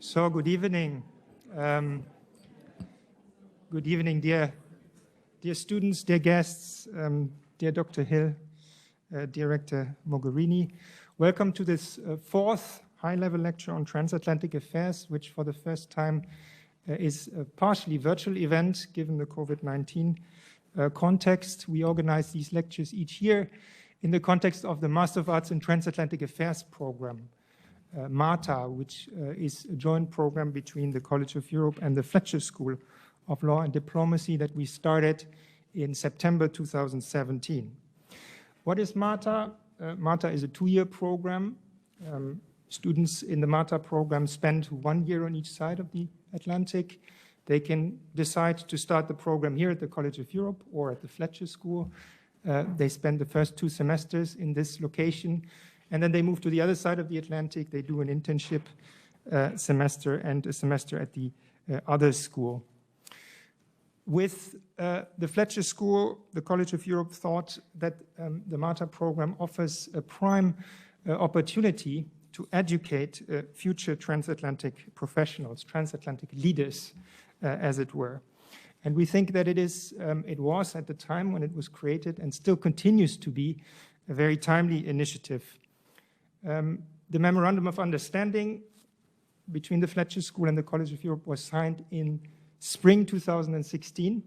So good evening. Good evening, dear students, dear guests, dear Dr. Hill, Director Mogherini. Welcome to this fourth high-level lecture on transatlantic affairs, which for the first time is a partially virtual event given the COVID-19 context. We organize these lectures each year in the context of the Master of Arts in Transatlantic Affairs program, MATA, which is a joint program between the College of Europe and the Flickr School of Law and Diplomacy that we started in September 2017. What is MATA? MATA is a two-year program. Students in the MATA program spend 1 year on each side of the Atlantic. They can decide to start the program here at the College of Europe or at the Flickr School. They spend the first 2 semesters in this location, and then they move to the other side of the Atlantic. They do an internship semester and a semester at the other school. With the Flickr School, the College of Europe thought that the MATA program offers a prime opportunity to educate future transatlantic professionals, transatlantic leaders, as it were. And we think that it was at the time when it was created and still continues to be a very timely initiative. The Memorandum of Understanding between the Flickr School and the College of Europe was signed in spring 2016,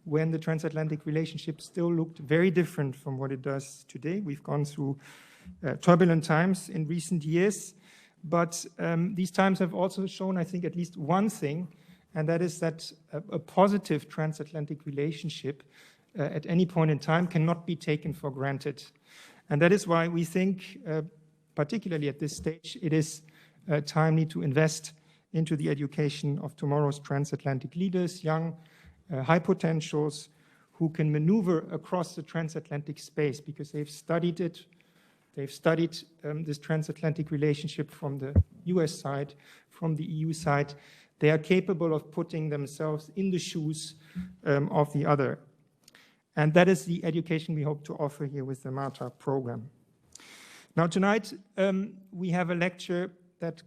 when the transatlantic relationship still looked very different from what it does today. We've gone through turbulent times in recent years, but these times have also shown, I think, at least one thing, and that is that a positive transatlantic relationship at any point in time cannot be taken for granted. And that is why we think, particularly at this stage, it is timely to invest into the education of tomorrow's transatlantic leaders, young, high potentials, who can maneuver across the transatlantic space because they've studied it. They've studied this transatlantic relationship from the US side, from the EU side. They are capable of putting themselves in the shoes of the other. And that is the education we hope to offer here with the MATA program. Now tonight, we have a lecture that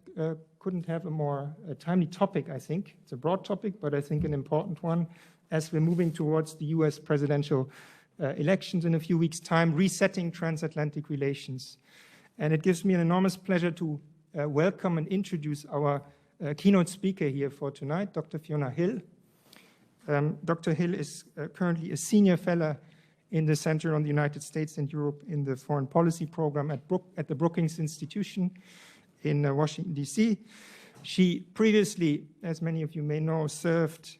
couldn't have a more timely topic, I think. It's a broad topic, but I think an important one as we're moving towards the US presidential elections in a few weeks' time, resetting transatlantic relations. And it gives me an enormous pleasure to welcome and introduce our keynote speaker here for tonight, Dr. Fiona Hill. Dr. Hill is currently a senior fellow in the Center on the United States and Europe in the Foreign Policy Program at the Brookings Institution in Washington, D.C. She previously, as many of you may know, served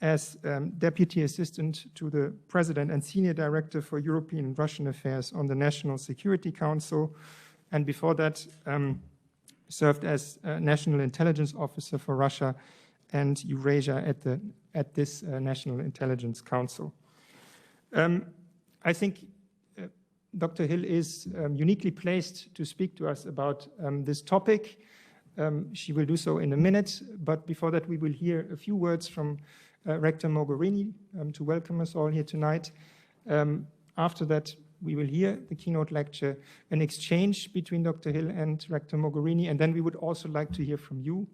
as Deputy Assistant to the President and Senior Director for European and Russian Affairs on the National Security Council, and before that served as National Intelligence Officer for Russia and Eurasia at this National Intelligence Council. I think Dr. Hill is uniquely placed to speak to us about this topic. She will do so in a minute, but before that we will hear a few words from Rector Mogherini to welcome us all here tonight. After that, we will hear the keynote lecture, an exchange between Dr. Hill and Rector Mogherini, and then we would also like to hear from you.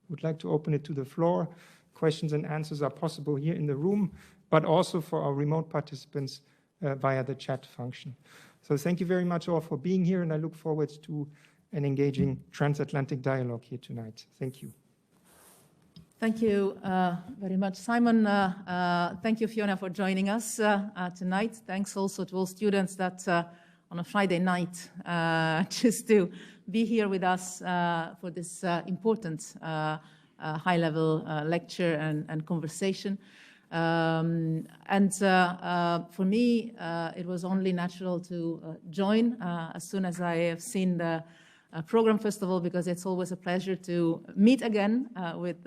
We'd like to open it to the floor. Questions and answers are possible here in the room, but also for our remote participants via the chat function. So thank you very much all for being here, and I look forward to an engaging transatlantic dialogue here tonight. Thank you. Thank you very much, Simon. Thank you, Fiona, for joining us tonight. Thanks also to all students that on a Friday night just to be here with us for this important high-level lecture and conversation. For me, it was only natural to join as soon as I have seen the program, first of all, because it's always a pleasure to meet again with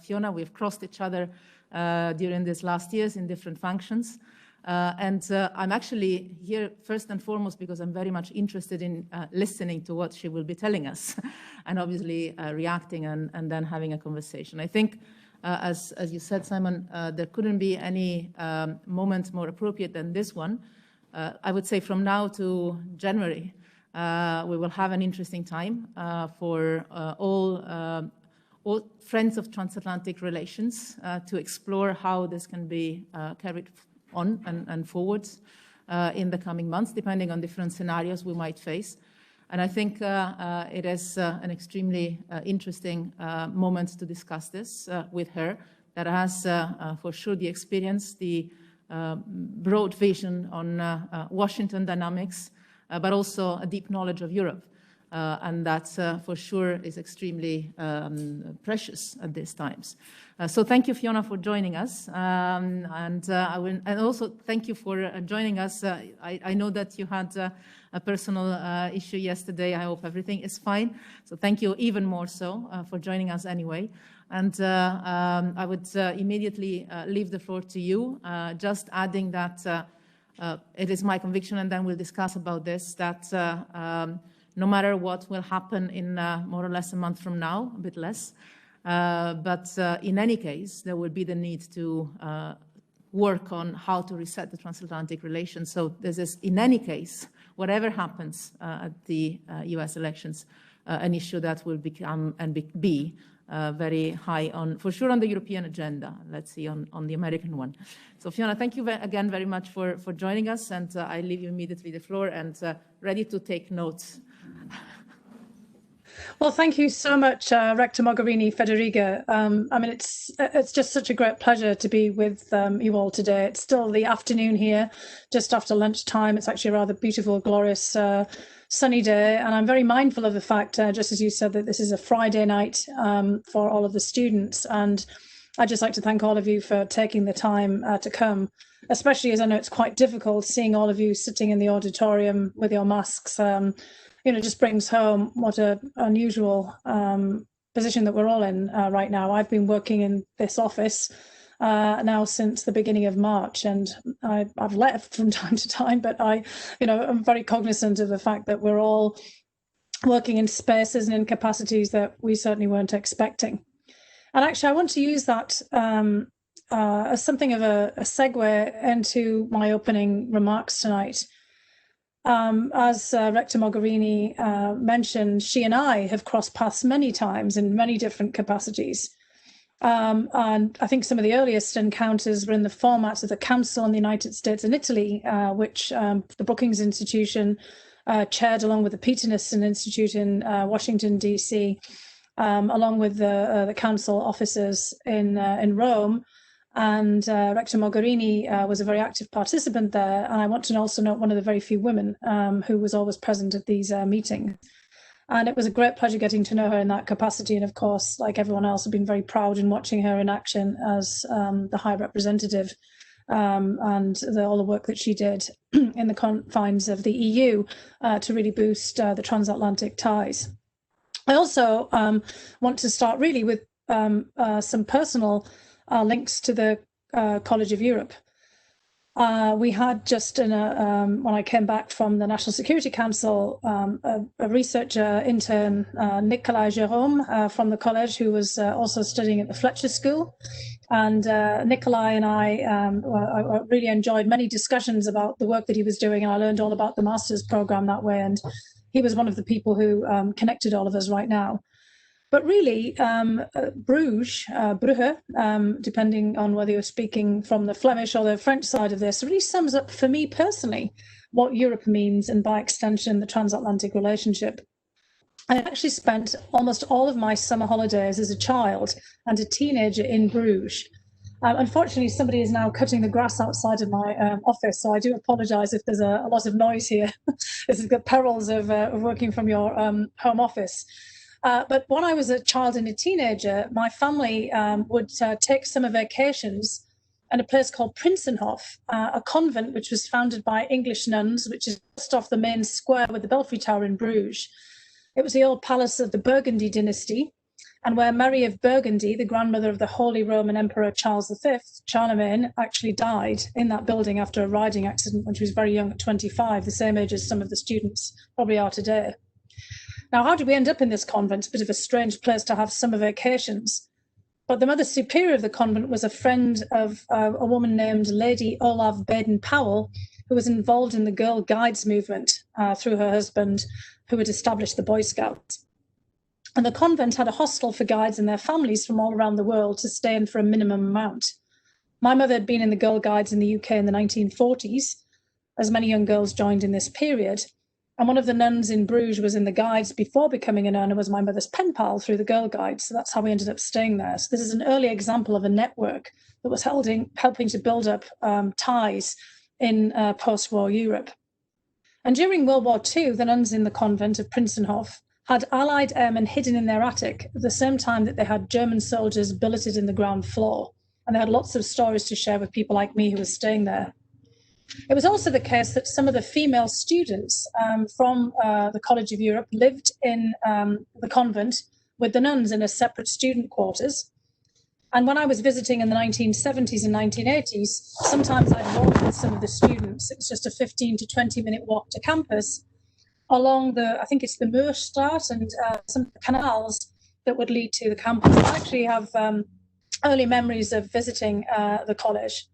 Fiona. We've crossed each other during these last years in different functions. I'm actually here first and foremost because I'm very much interested in listening to what she will be telling us and obviously reacting and then having a conversation. I think as you said, Simon, there couldn't be any moment more appropriate than this one. I would say from now to January, we will have an interesting time for all friends of transatlantic relations to explore how this can be carried on and forwards in the coming months, depending on different scenarios we might face. And I think it is an extremely interesting moment to discuss this with her, that has for sure the experience, the broad vision on Washington dynamics, but also a deep knowledge of Europe. And that for sure is extremely precious at these times. So thank you, Fiona, for joining us. And also thank you for joining us. I know that you had a personal issue yesterday. I hope everything is fine. So thank you even more so for joining us anyway. And I would immediately leave the floor to you, just adding that it is my conviction, and then we'll discuss about this, that no matter what will happen in more or less a month from now, a bit less, but in any case, there will be the need to work on how to reset the transatlantic relations. So this is, in any case, whatever happens at the US elections, an issue that will become and be very high on, for sure, on the European agenda. Let's see on the American one. So Fiona, thank you again very much for joining us, and I leave you immediately the floor and ready to take notes. Well, thank you so much, Rector Mogherini, Federica. I mean, it's just such a great pleasure to be with you all today. It's still the afternoon here, just after lunchtime. It's actually a rather beautiful, glorious, sunny day. And I'm very mindful of the fact, just as you said, that this is a Friday night for all of the students. And I'd just like to thank all of you for taking the time to come, especially as I know it's quite difficult seeing all of you sitting in the auditorium with your masks. You know, just brings home what an unusual position that we're all in right now. I've been working in this office now since the beginning of March, and I've left from time to time, but I'm very cognizant of the fact that we're all working in spaces and in capacities that we certainly weren't expecting. And actually, I want to use that as something of a segue into my opening remarks tonight. As Rector Mogherini mentioned, she and I have crossed paths many times in many different capacities. And I think some of the earliest encounters were in the formats of the Council in the United States and Italy, which the Brookings Institution chaired along with the Peterson Institute in Washington, D.C., along with the Council officers in Rome. And Rector Mogherini was a very active participant there. And I want to also note one of the very few women who was always present at these meetings. And it was a great pleasure getting to know her in that capacity. And of course, like everyone else, I've been very proud in watching her in action as the High Representative and all the work that she did in the confines of the EU to really boost the transatlantic ties. I also want to start really with some personal links to the College of Europe. We had just when I came back from the National Security Council, a researcher intern, Nicolas Jérôme from the college, who was also studying at the Fletcher School. And Nicolas and I really enjoyed many discussions about the work that he was doing, and I learned all about the master's program that way. And he was one of the people who connected all of us right now. But really, Bruges, depending on whether you're speaking from the Flemish or the French side of this, really sums up for me personally what Europe means, and by extension, the transatlantic relationship. I actually spent almost all of my summer holidays as a child and a teenager in Bruges. Unfortunately, somebody is now cutting the grass outside of my office, so I do apologise if there's a lot of noise here. This is the perils of working from your home office. But when I was a child and a teenager, my family would take summer vacations in a place called Prinsenhof, a convent which was founded by English nuns, which is just off the main square with the Belfry Tower in Bruges. It was the old palace of the Burgundy dynasty, and where Mary of Burgundy, the grandmother of the Holy Roman Emperor Charles V, Charlemagne, actually died in that building after a riding accident when she was very young at 25, the same age as some of the students probably are today. Now, how did we end up in this convent? A bit of a strange place to have summer vacations. But the Mother Superior of the convent was a friend of a woman named Lady Olav Baden-Powell, who was involved in the Girl Guides movement through her husband, who had established the Boy Scouts. And the convent had a hostel for guides and their families from all around the world to stay in for a minimum amount. My mother had been in the Girl Guides in the UK in the 1940s, as many young girls joined in this period. And one of the nuns in Bruges was in the Guides before becoming a nun and was my mother's pen pal through the Girl Guides. So that's how we ended up staying there. So this is an early example of a network that was helping to build up ties in post-war Europe. And during World War II, the nuns in the convent of Prinsenhof had Allied airmen hidden in their attic at the same time that they had German soldiers billeted in the ground floor. And they had lots of stories to share with people like me who were staying there. It was also the case that some of the female students from the College of Europe lived in the convent with the nuns in a separate student quarters. And when I was visiting in the 1970s and 1980s, sometimes I'd walk with some of the students. It was just a 15 to 20-minute walk to campus along I think it's the Meurstraat and some canals that would lead to the campus. I actually have early memories of visiting the college.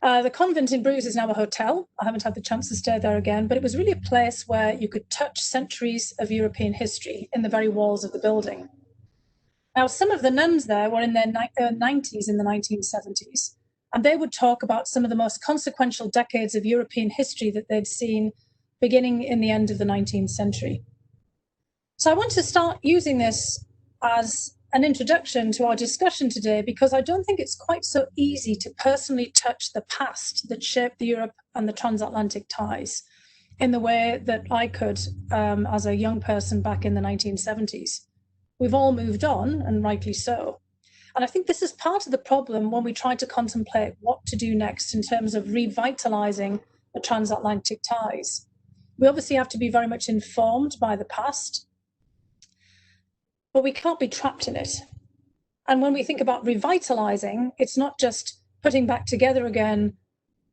The convent in Bruges is now a hotel. I haven't had the chance to stay there again, but it was really a place where you could touch centuries of European history in the very walls of the building. Now, some of the nuns there were in their 90s in the 1970s, and they would talk about some of the most consequential decades of European history that they'd seen beginning in the end of the 19th century. So I want to start using this as an introduction to our discussion today, because I don't think it's quite so easy to personally touch the past that shaped the Europe and the transatlantic ties in the way that I could as a young person back in the 1970s. We've all moved on, and rightly so. And I think this is part of the problem when we try to contemplate what to do next in terms of revitalizing the transatlantic ties. We obviously have to be very much informed by the past, but we can't be trapped in it. And when we think about revitalizing, it's not just putting back together again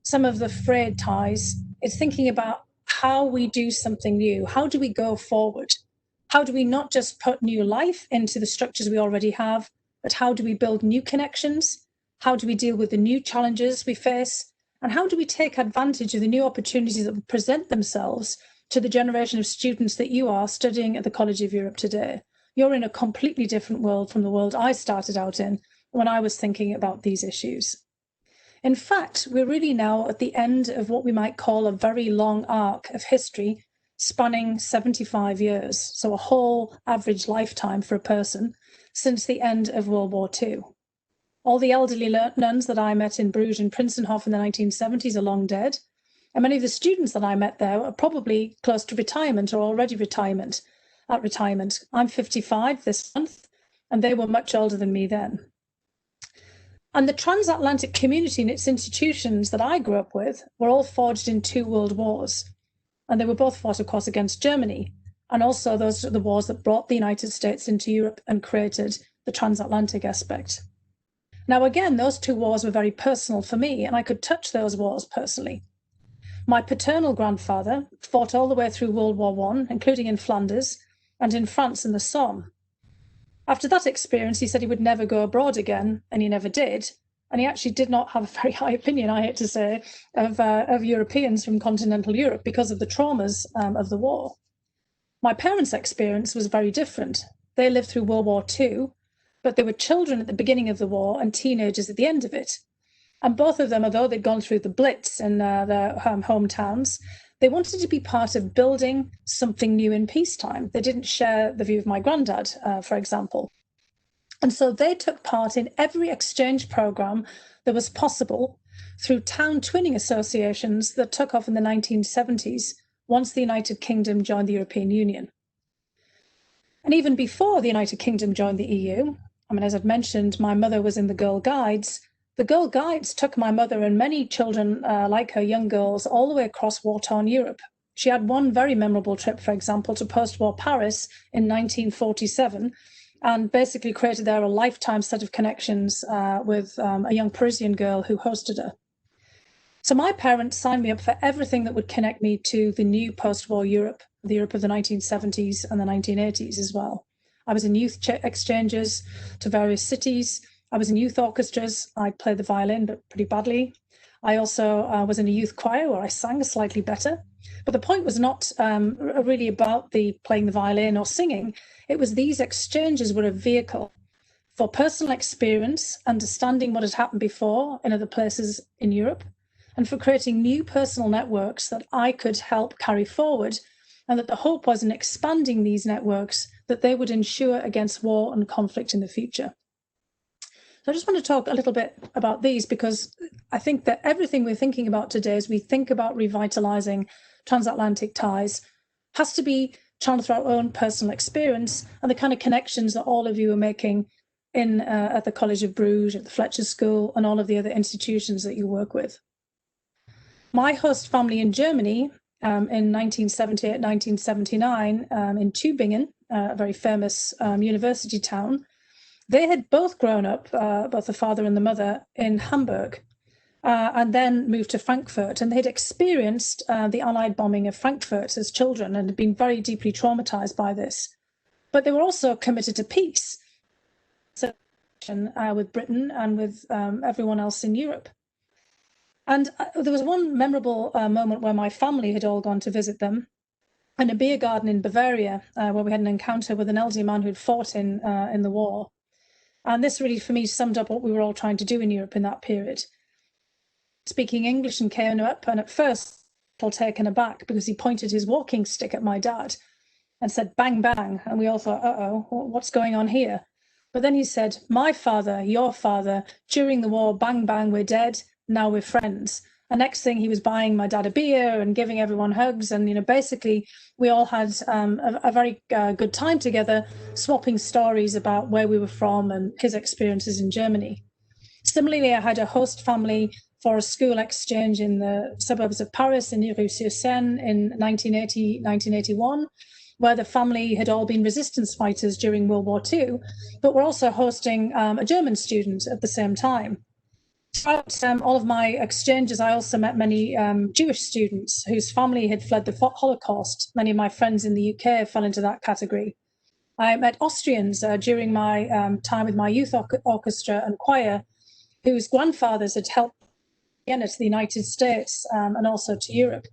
some of the frayed ties. It's thinking about how we do something new. How do we go forward? How do we not just put new life into the structures we already have, but how do we build new connections? How do we deal with the new challenges we face? And how do we take advantage of the new opportunities that present themselves to the generation of students that you are studying at the College of Europe today? You're in a completely different world from the world I started out in when I was thinking about these issues. In fact, we're really now at the end of what we might call a very long arc of history spanning 75 years, so a whole average lifetime for a person since the end of World War II. All the elderly nuns that I met in Bruges and Prinsenhof in the 1970s are long dead, and many of the students that I met there are probably close to retirement or already at retirement. I'm 55 this month, and they were much older than me then. And the transatlantic community and its institutions that I grew up with were all forged in 2 world wars. And they were both fought, of course, against Germany. And also those are the wars that brought the United States into Europe and created the transatlantic aspect. Now, again, those 2 wars were very personal for me, and I could touch those wars personally. My paternal grandfather fought all the way through World War I, including in Flanders and in France in the Somme. After that experience, he said he would never go abroad again, and he never did. And he actually did not have a very high opinion, I hate to say, of Europeans from continental Europe because of the traumas of the war. My parents' experience was very different. They lived through World War II, but they were children at the beginning of the war and teenagers at the end of it. And both of them, although they'd gone through the Blitz in their hometowns, they wanted to be part of building something new in peacetime. They didn't share the view of my granddad, for example. And so they took part in every exchange program that was possible through town twinning associations that took off in the 1970s once the United Kingdom joined the European Union. And even before the United Kingdom joined the EU, I mean, as I'd mentioned, my mother was in the Girl Guides. The Girl Guides took my mother and many children like her, young girls, all the way across war-torn Europe. She had one very memorable trip, for example, to post-war Paris in 1947, and basically created there a lifetime set of connections with a young Parisian girl who hosted her. So my parents signed me up for everything that would connect me to the new post-war Europe, the Europe of the 1970s and the 1980s as well. I was in youth exchanges to various cities. I was in youth orchestras. I played the violin, but pretty badly. I also was in a youth choir where I sang slightly better. But the point was not really about playing the violin or singing. It was these exchanges were a vehicle for personal experience, understanding what had happened before in other places in Europe, and for creating new personal networks that I could help carry forward, and that the hope was in expanding these networks that they would ensure against war and conflict in the future. So I just want to talk a little bit about these, because I think that everything we're thinking about today as we think about revitalizing transatlantic ties has to be channeled through our own personal experience and the kind of connections that all of you are making at the College of Bruges, at the Fletcher School, and all of the other institutions that you work with. My host family in Germany in 1978, 1979, in Tübingen, a very famous university town, they had both grown up, both the father and the mother, in Hamburg, and then moved to Frankfurt. And they'd experienced the Allied bombing of Frankfurt as children and had been very deeply traumatized by this. But they were also committed to peace with Britain and with everyone else in Europe. And there was one memorable moment where my family had all gone to visit them in a beer garden in Bavaria, where we had an encounter with an elderly man who'd fought in the war. And this really, for me, summed up what we were all trying to do in Europe in that period. Speaking English and came up, and at first, I was taken aback because he pointed his walking stick at my dad and said, "Bang, bang." And we all thought, uh-oh, what's going on here? But then he said, "My father, your father, during the war, bang, bang, we're dead. Now we're friends." And next thing, he was buying my dad a beer and giving everyone hugs. And, basically, we all had a very good time together, swapping stories about where we were from and his experiences in Germany. Similarly, I had a host family for a school exchange in the suburbs of Paris, in Rue-sur-Seine, in 1980, 1981, where the family had all been resistance fighters during World War II, but were also hosting a German student at the same time. Throughout all of my exchanges, I also met many Jewish students whose family had fled the Holocaust. Many of my friends in the UK fell into that category. I met Austrians during my time with my youth orchestra and choir, whose grandfathers had helped Vienna to the United States and also to Europe.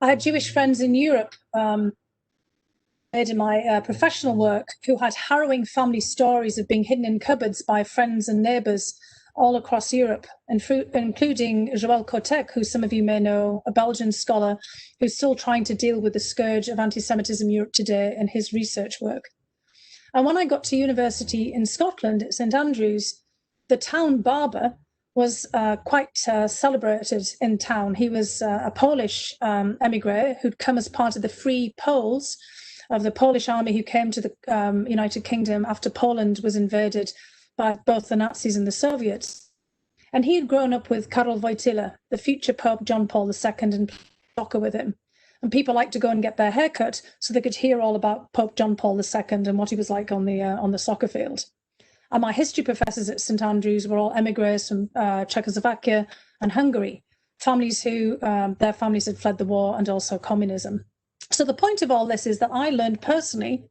I had Jewish friends in Europe in my professional work who had harrowing family stories of being hidden in cupboards by friends and neighbours all across Europe, including Joël Kotek, who some of you may know, a Belgian scholar who's still trying to deal with the scourge of anti-Semitism in Europe today in his research work. And when I got to university in Scotland at St Andrews, the town barber was quite celebrated in town. He was a Polish emigre who'd come as part of the Free Poles of the Polish army who came to the United Kingdom after Poland was invaded by both the Nazis and the Soviets. And he had grown up with Karol Wojtyla, the future Pope John Paul II, and played soccer with him. And people liked to go and get their hair cut so they could hear all about Pope John Paul II and what he was like on the soccer field. And my history professors at St Andrews were all emigres from Czechoslovakia and Hungary, families who their families had fled the war and also communism. So the point of all this is that I learned personally,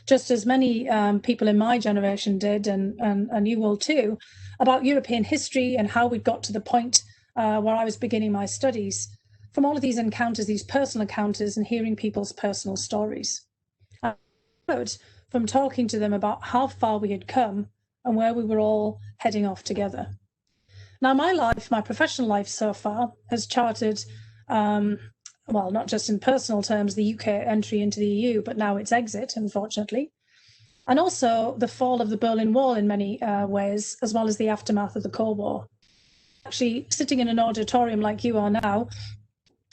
just as many people in my generation did, and you will too, about European history and how we got to the point where I was beginning my studies, from all of these encounters, these personal encounters, and hearing people's personal stories. I learned from talking to them about how far we had come and where we were all heading off together. Now, my life, my professional life so far, has charted, well, not just in personal terms, the UK entry into the EU, but now its exit, unfortunately, and also the fall of the Berlin Wall in many ways, as well as the aftermath of the Cold War. Actually, sitting in an auditorium like you are now,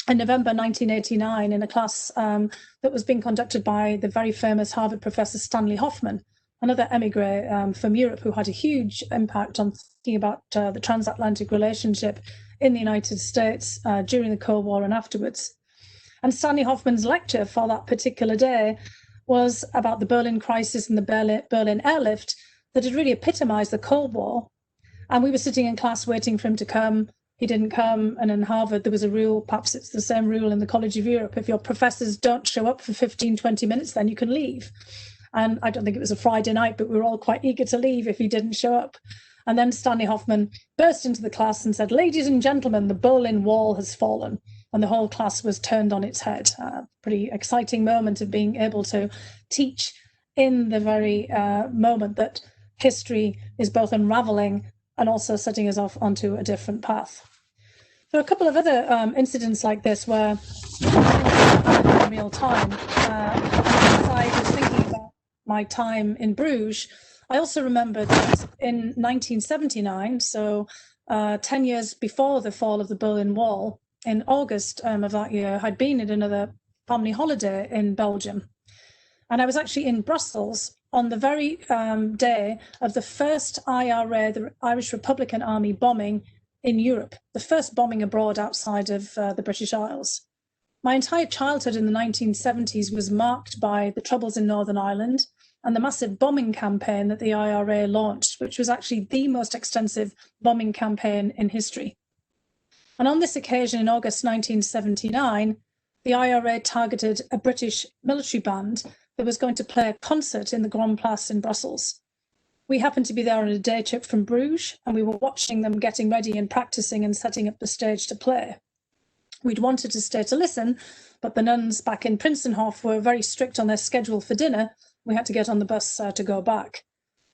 in November 1989, in a class that was being conducted by the very famous Harvard professor Stanley Hoffman, another emigre from Europe who had a huge impact on thinking about the transatlantic relationship in the United States during the Cold War and afterwards. And Stanley Hoffman's lecture for that particular day was about the Berlin crisis and the Berlin airlift that had really epitomized the Cold War. And we were sitting in class waiting for him to come. He didn't come. And in Harvard, there was a rule, perhaps it's the same rule in the College of Europe. If your professors don't show up for 15, 20 minutes, then you can leave. And I don't think it was a Friday night, but we were all quite eager to leave if he didn't show up. And then Stanley Hoffman burst into the class and said, "Ladies and gentlemen, the Berlin Wall has fallen." And the whole class was turned on its head. A pretty exciting moment of being able to teach in the very moment that history is both unraveling and also setting us off onto a different path. There are a couple of other incidents like this where in real time, as I was thinking about my time in Bruges, I also remembered that in 1979, so 10 years before the fall of the Berlin Wall, in August of that year, I'd been at another family holiday in Belgium. And I was actually in Brussels on the very day of the first IRA, the Irish Republican Army bombing in Europe, the first bombing abroad outside of the British Isles. My entire childhood in the 1970s was marked by the troubles in Northern Ireland and the massive bombing campaign that the IRA launched, which was actually the most extensive bombing campaign in history. And on this occasion in August 1979, the IRA targeted a British military band that was going to play a concert in the Grand Place in Brussels. We happened to be there on a day trip from Bruges, and we were watching them getting ready and practicing and setting up the stage to play. We'd wanted to stay to listen, but the nuns back in Prinsenhof were very strict on their schedule for dinner. We had to get on the bus to go back.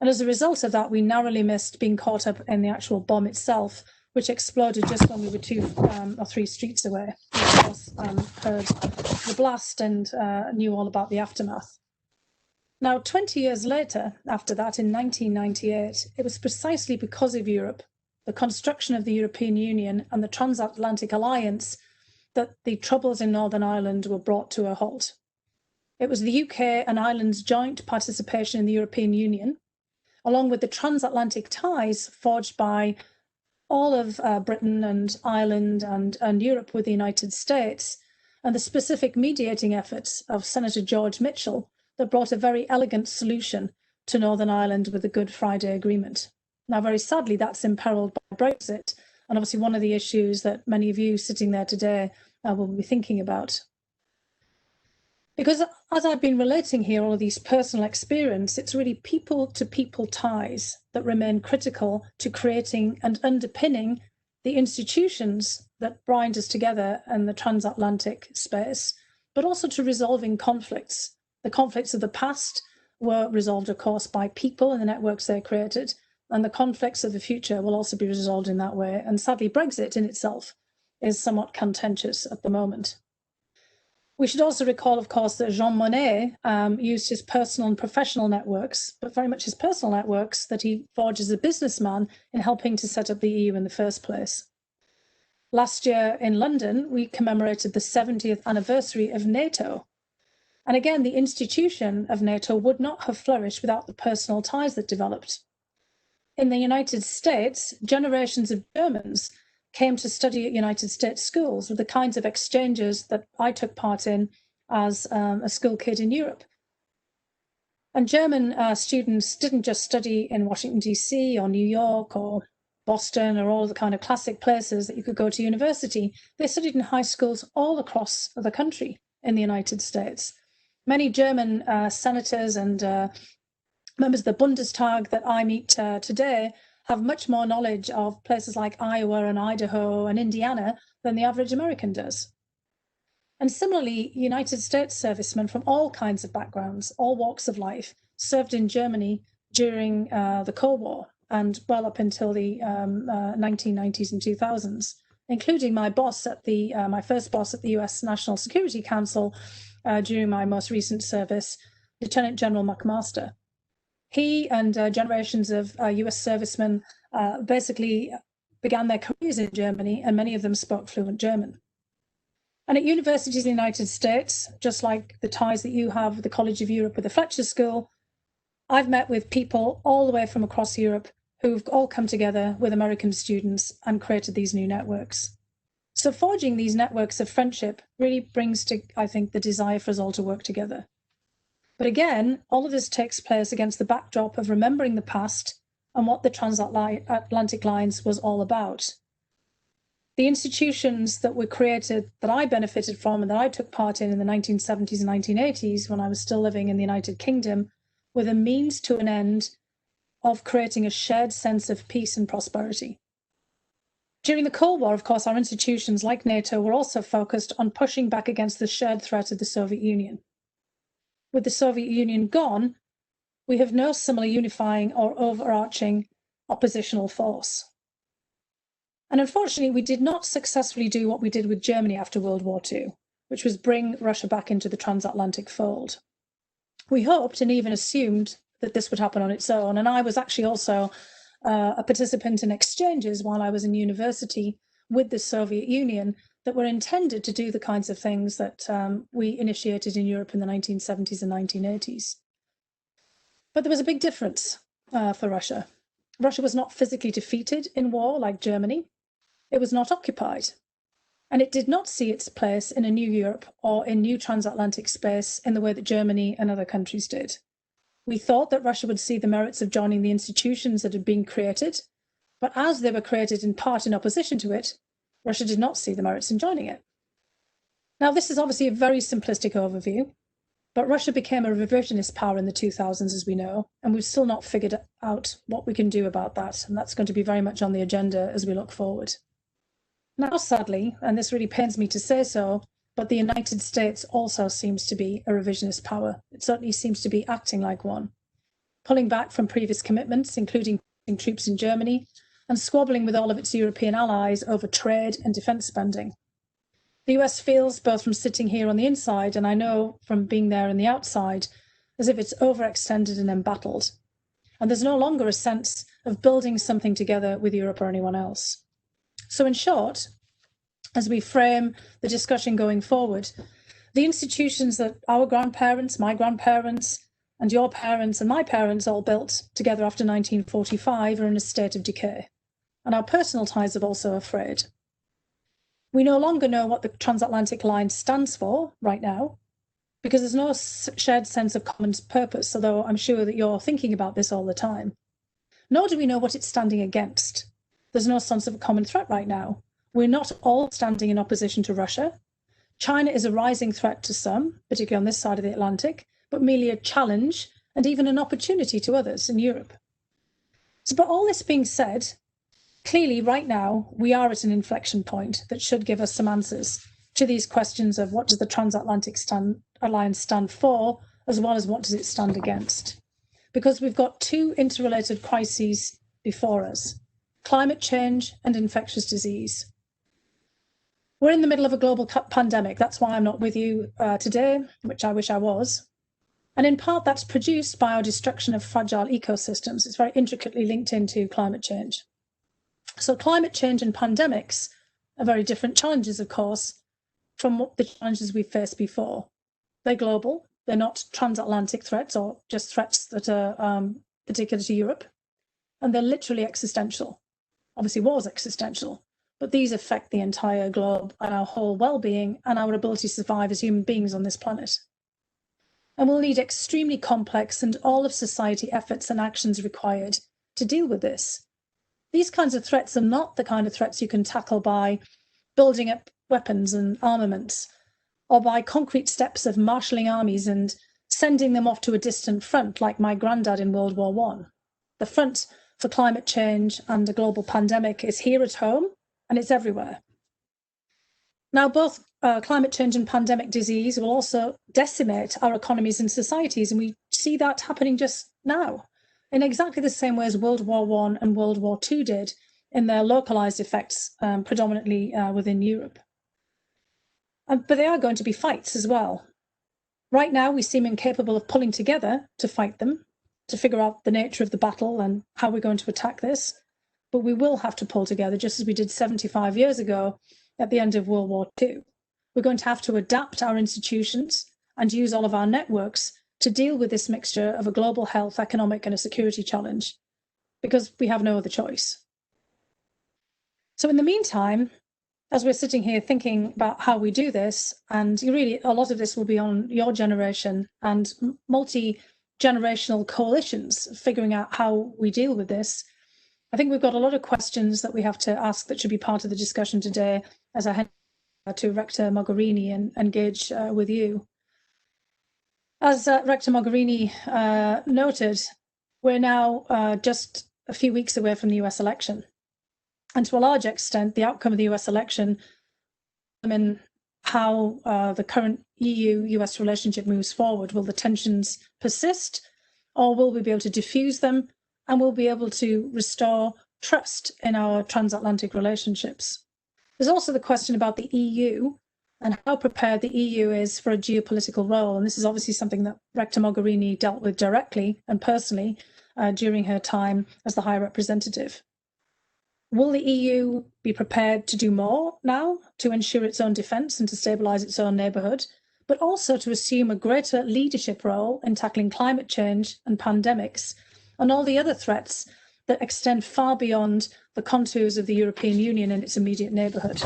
And as a result of that, we narrowly missed being caught up in the actual bomb itself, which exploded just when we were 2 or 3 streets away. We, of course, heard the blast and knew all about the aftermath. Now, 20 years later, after that, in 1998, it was precisely because of Europe, the construction of the European Union and the Transatlantic Alliance, that the troubles in Northern Ireland were brought to a halt. It was the UK and Ireland's joint participation in the European Union, along with the transatlantic ties forged by all of Britain and Ireland and Europe with the United States, and the specific mediating efforts of Senator George Mitchell that brought a very elegant solution to Northern Ireland with the Good Friday Agreement. Now, very sadly, that's imperiled by Brexit, and obviously one of the issues that many of you sitting there today will be thinking about. Because as I've been relating here all of these personal experience, it's really people-to-people ties that remain critical to creating and underpinning the institutions that bind us together in the transatlantic space, but also to resolving conflicts. The conflicts of the past were resolved, of course, by people and the networks they created, and the conflicts of the future will also be resolved in that way. And sadly, Brexit in itself is somewhat contentious at the moment. We should also recall, of course, that Jean Monnet used his personal and professional networks, but very much his personal networks that he forged as a businessman in helping to set up the EU in the first place. Last year in London, we commemorated the 70th anniversary of NATO. And again, the institution of NATO would not have flourished without the personal ties that developed. In the United States, generations of Germans came to study at United States schools with the kinds of exchanges that I took part in as a school kid in Europe. And German students didn't just study in Washington, DC or New York or Boston or all the kind of classic places that you could go to university. They studied in high schools all across the country in the United States. Many German senators and members of the Bundestag that I meet today have much more knowledge of places like Iowa and Idaho and Indiana than the average American does. And similarly, United States servicemen from all kinds of backgrounds, all walks of life, served in Germany during the Cold War and well up until the 1990s and 2000s, including my boss at my first boss at the US National Security Council during my most recent service, Lieutenant General McMaster. He and generations of US servicemen basically began their careers in Germany, and many of them spoke fluent German. And at universities in the United States, just like the ties that you have with the College of Europe with the Fletcher School, I've met with people all the way from across Europe who've all come together with American students and created these new networks. So forging these networks of friendship really brings to, I think, the desire for us all to work together. But again, all of this takes place against the backdrop of remembering the past and what the transatlantic lines was all about. The institutions that were created, that I benefited from and that I took part in the 1970s and 1980s when I was still living in the United Kingdom, were the means to an end of creating a shared sense of peace and prosperity. During the Cold War, of course, our institutions like NATO were also focused on pushing back against the shared threat of the Soviet Union. With the Soviet Union gone, we have no similar unifying or overarching oppositional force. And unfortunately, we did not successfully do what we did with Germany after World War II, which was bring Russia back into the transatlantic fold. We hoped and even assumed that this would happen on its own. And I was actually also a participant in exchanges while I was in university with the Soviet Union that were intended to do the kinds of things that we initiated in Europe in the 1970s and 1980s. But there was a big difference for Russia. Russia was not physically defeated in war like Germany. It was not occupied. And it did not see its place in a new Europe or in new transatlantic space in the way that Germany and other countries did. We thought that Russia would see the merits of joining the institutions that had been created, but as they were created in part in opposition to it, Russia did not see the merits in joining it. Now, this is obviously a very simplistic overview, but Russia became a revisionist power in the 2000s, as we know, and we've still not figured out what we can do about that, and that's going to be very much on the agenda as we look forward. Now, sadly, and this really pains me to say so, but the United States also seems to be a revisionist power. It certainly seems to be acting like one, pulling back from previous commitments, including troops in Germany, and squabbling with all of its European allies over trade and defence spending. The US feels, both from sitting here on the inside, and I know from being there on the outside, as if it's overextended and embattled. And there's no longer a sense of building something together with Europe or anyone else. So in short, as we frame the discussion going forward, the institutions that our grandparents, my grandparents, and your parents and my parents all built together after 1945 are in a state of decay. And our personal ties have also frayed. We no longer know what the transatlantic line stands for right now, because there's no shared sense of common purpose, although I'm sure that you're thinking about this all the time. Nor do we know what it's standing against. There's no sense of a common threat right now. We're not all standing in opposition to Russia. China is a rising threat to some, particularly on this side of the Atlantic, but merely a challenge and even an opportunity to others in Europe. So, but all this being said, clearly right now we are at an inflection point that should give us some answers to these questions of what does the Transatlantic Alliance stand for, as well as what does it stand against. Because we've got two interrelated crises before us: climate change and infectious disease. We're in the middle of a global pandemic. That's why I'm not with you today, which I wish I was. And in part, that's produced by our destruction of fragile ecosystems. It's very intricately linked into climate change. So climate change and pandemics are very different challenges, of course, from what the challenges we've faced before. They're global. They're not transatlantic threats or just threats that are particular to Europe. And they're literally existential. Obviously, war is existential, but these affect the entire globe and our whole well-being and our ability to survive as human beings on this planet. And we'll need extremely complex and all of society efforts and actions required to deal with this. These kinds of threats are not the kind of threats you can tackle by building up weapons and armaments, or by concrete steps of marshalling armies and sending them off to a distant front like my granddad in World War I. The front for climate change and a global pandemic is here at home, and it's everywhere. Now, both climate change and pandemic disease will also decimate our economies and societies, and we see that happening just now in exactly the same way as World War I and World War II did in their localized effects, predominantly within Europe. But they are going to be fights as well. Right now, we seem incapable of pulling together to fight them, to figure out the nature of the battle and how we're going to attack this. But we will have to pull together, just as we did 75 years ago at the end of World War II. We're going to have to adapt our institutions and use all of our networks to deal with this mixture of a global health, economic, and a security challenge, because we have no other choice. So in the meantime, as we're sitting here thinking about how we do this, and really a lot of this will be on your generation and multi-generational coalitions figuring out how we deal with this, I think we've got a lot of questions that we have to ask that should be part of the discussion today as I head to Rector Mogherini and engage with you. As Rector Mogherini noted, We're now just a few weeks away from the US election. And to a large extent, the outcome of the US election, how the current EU-US relationship moves forward. Will the tensions persist, or will we be able to diffuse them, and will be able to restore trust in our transatlantic relationships? There's also the question about the EU and how prepared the EU is for a geopolitical role. And this is obviously something that Rector Mogherini dealt with directly and personally during her time as the High Representative. Will the EU be prepared to do more now to ensure its own defence and to stabilise its own neighbourhood, but also to assume a greater leadership role in tackling climate change and pandemics and all the other threats that extend far beyond the contours of the European Union and its immediate neighbourhood?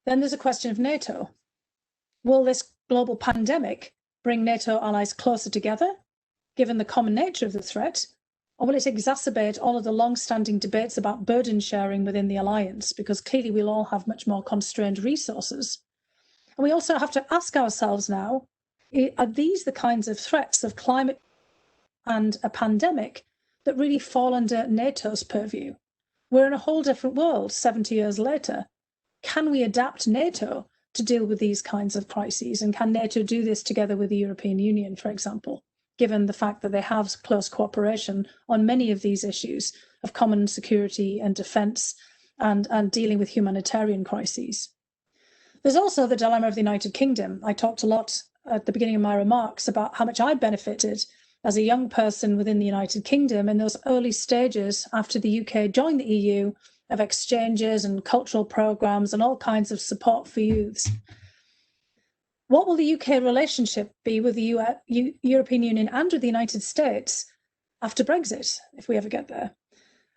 Then there's a question of NATO. Will this global pandemic bring NATO allies closer together, given the common nature of the threat? Or will it exacerbate all of the long-standing debates about burden sharing within the alliance? Because clearly we'll all have much more constrained resources. And we also have to ask ourselves now, are these the kinds of threats of climate and a pandemic that really fall under NATO's purview? We're in a whole different world 70 years later. Can we adapt NATO to deal with these kinds of crises? And can NATO do this together with the European Union, for example, given the fact that they have close cooperation on many of these issues of common security and defence and dealing with humanitarian crises? There's also the dilemma of the United Kingdom. I talked a lot at the beginning of my remarks about how much I benefited as a young person within the United Kingdom in those early stages after the UK joined the EU of exchanges and cultural programmes and all kinds of support for youths. What will the UK relationship be with the European Union and with the United States after Brexit, if we ever get there?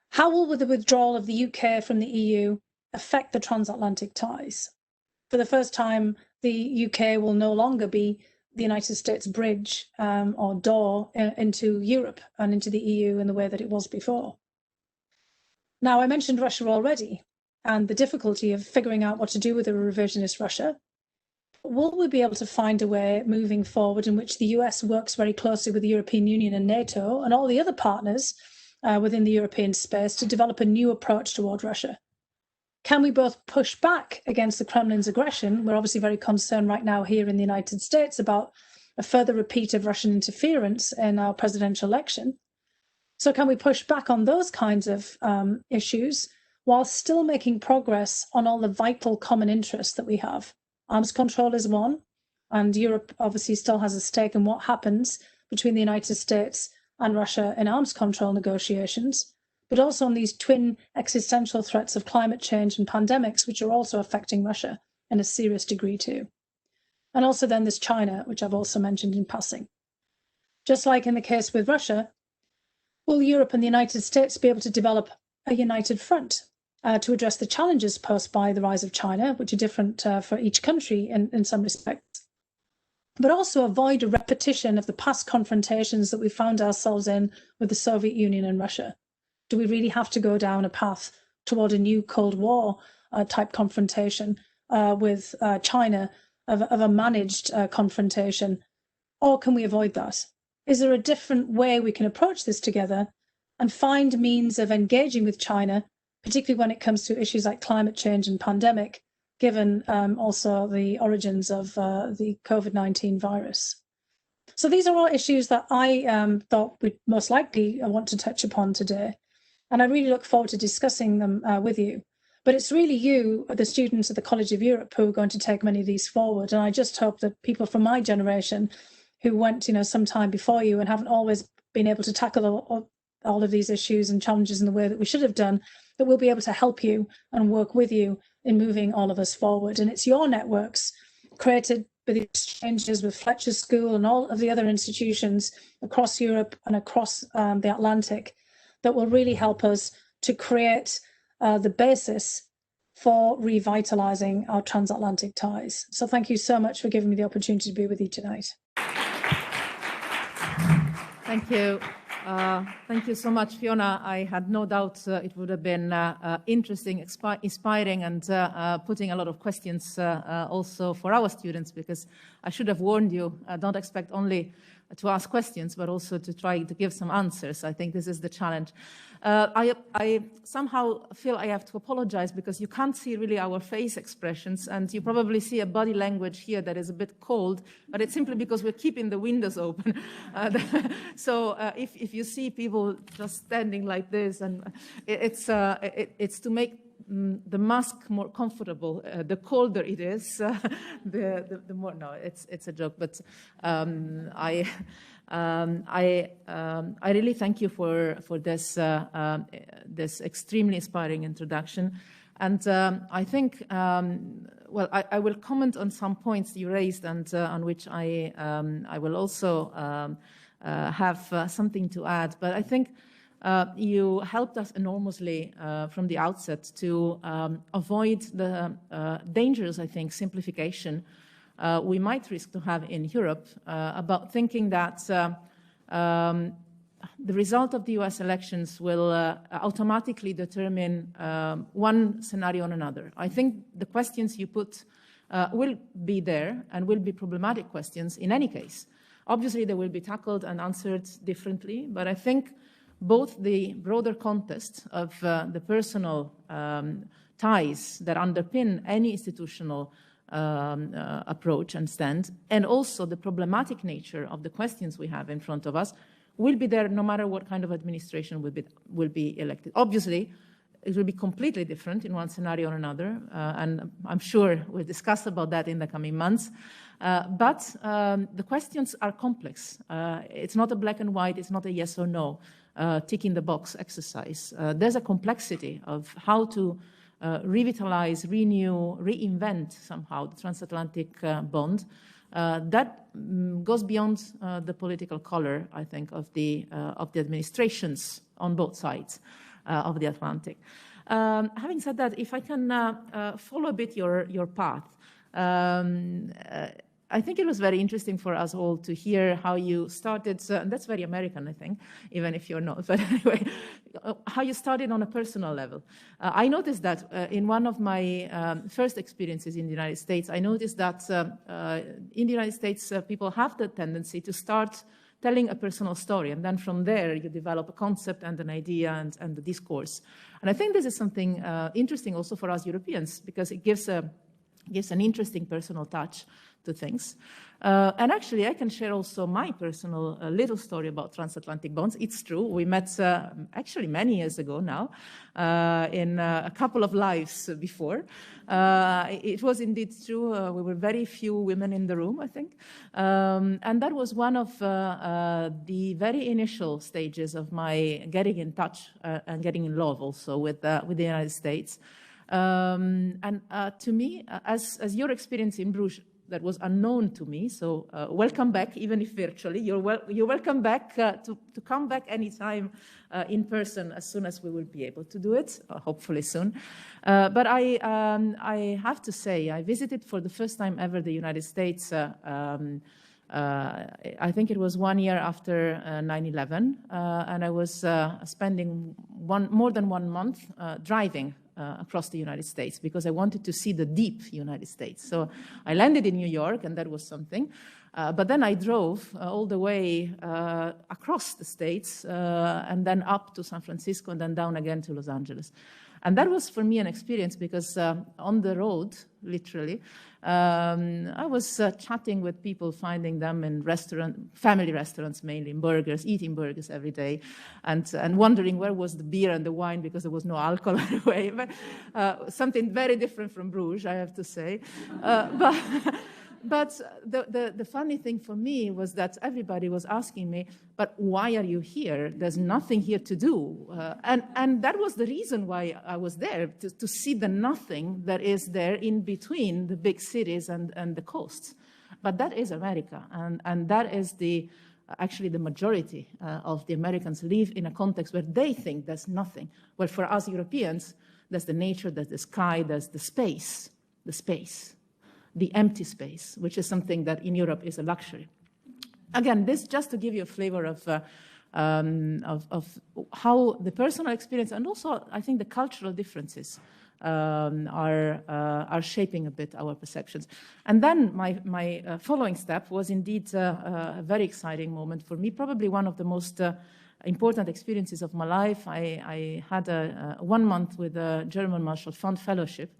How will the withdrawal of the UK from the EU affect the transatlantic ties? For the first time, the UK will no longer be the United States bridge or door into Europe and into the EU in the way that it was before. Now, I mentioned Russia already and the difficulty of figuring out what to do with a revisionist Russia. Will we be able to find a way moving forward in which the US works very closely with the European Union and NATO and all the other partners within the European space to develop a new approach toward Russia? Can we both push back against the Kremlin's aggression? We're obviously very concerned right now here in the United States about a further repeat of Russian interference in our presidential election. So can we push back on those kinds of issues while still making progress on all the vital common interests that we have? Arms control is one, and Europe obviously still has a stake in what happens between the United States and Russia in arms control negotiations, but also on these twin existential threats of climate change and pandemics, which are also affecting Russia in a serious degree too. And also then there's China, which I've also mentioned in passing. Just like in the case with Russia, will Europe and the United States be able to develop a united front to address the challenges posed by the rise of China, which are different for each country in some respects, but also avoid a repetition of the past confrontations that we found ourselves in with the Soviet Union and Russia? Do we really have to go down a path toward a new Cold War type confrontation with China, of a managed confrontation, or can we avoid that? Is there a different way we can approach this together and find means of engaging with China, particularly when it comes to issues like climate change and pandemic, given also the origins of the COVID-19 virus? So these are all issues that I thought we'd most likely want to touch upon today. And I really look forward to discussing them with you. But it's really you, the students at the College of Europe, who are going to take many of these forward. And I just hope that people from my generation who went, some time before you and haven't always been able to tackle all of these issues and challenges in the way that we should have done, that we'll be able to help you and work with you in moving all of us forward. And it's your networks created with the exchanges with Fletcher School and all of the other institutions across Europe and across the Atlantic that will really help us to create the basis for revitalizing our transatlantic ties. So thank you so much for giving me the opportunity to be with you tonight. Thank you. Thank you so much, Fiona. I had no doubt it would have been interesting, inspiring, and putting a lot of questions also for our students, because I should have warned you, don't expect only to ask questions, but also to try to give some answers. I think this is the challenge. I somehow feel I have to apologize because you can't see really our face expressions, and you probably see a body language here that is a bit cold, but it's simply because we're keeping the windows open. So if you see people just standing like this, and it's to make the mask more comfortable. The colder it is, the more. No, it's a joke. But I really thank you for this this extremely inspiring introduction, and I think well I will comment on some points you raised, and on which I will also have something to add. But I think. You helped us enormously from the outset to avoid the dangerous, I think, simplification we might risk to have in Europe about thinking that the result of the US elections will automatically determine one scenario or another. I think the questions you put will be there and will be problematic questions in any case. Obviously, they will be tackled and answered differently, but I think both the broader context of the personal ties that underpin any institutional approach and stand, and also the problematic nature of the questions we have in front of us, will be there no matter what kind of administration will be elected. Obviously, it will be completely different in one scenario or another, and I'm sure we'll discuss about that in the coming months. But the questions are complex. It's not a black and white, it's not a yes or no. Ticking the box exercise. There's a complexity of how to revitalize, renew, reinvent somehow the transatlantic bond that goes beyond the political color, I think, of the administrations on both sides of the Atlantic. Having said that, if I can follow a bit your path, I think it was very interesting for us all to hear how you started, and that's very American, I think, even if you're not, but anyway, how you started on a personal level. I noticed that in one of my first experiences in the United States, I noticed that in the United States, people have the tendency to start telling a personal story, and then from there you develop a concept and an idea and the discourse. And I think this is something interesting also for us Europeans, because it gives an interesting personal touch to things. And actually, I can share also my personal little story about transatlantic bonds. It's true. We met actually many years ago now in a couple of lives before. It was indeed true. We were very few women in the room, I think. And that was one of the very initial stages of my getting in touch and getting in love also with the United States. And to me, as your experience in Bruges, that was unknown to me. So welcome back, even if virtually. You're welcome back to come back anytime in person as soon as we will be able to do it, hopefully soon. But I have to say, I visited for the first time ever the United States. I think it was 1 year after 9/11, and I was spending more than 1 month driving across the United States because I wanted to see the deep United States. So I landed in New York, and that was something. But then I drove all the way across the states and then up to San Francisco and then down again to Los Angeles. And that was for me an experience because on the road, literally, I was chatting with people, finding them in family restaurants mainly, in burgers, eating burgers every day, and wondering where was the beer and the wine because there was no alcohol anyway. But something very different from Bruges, I have to say. But the funny thing for me was that everybody was asking me, but why are you here? There's nothing here to do. And that was the reason why I was there, to see the nothing that is there in between the big cities and the coasts. But that is America, and that is actually the majority of the Americans live in a context where they think there's nothing. Well, for us Europeans, there's the nature, there's the sky, there's the space, the empty space, which is something that in Europe is a luxury. Again, this just to give you a flavor of of how the personal experience and also, I think, the cultural differences are shaping a bit our perceptions. And then my following step was indeed a very exciting moment for me, probably one of the most important experiences of my life. I had a 1 month with the German Marshall Fund Fellowship,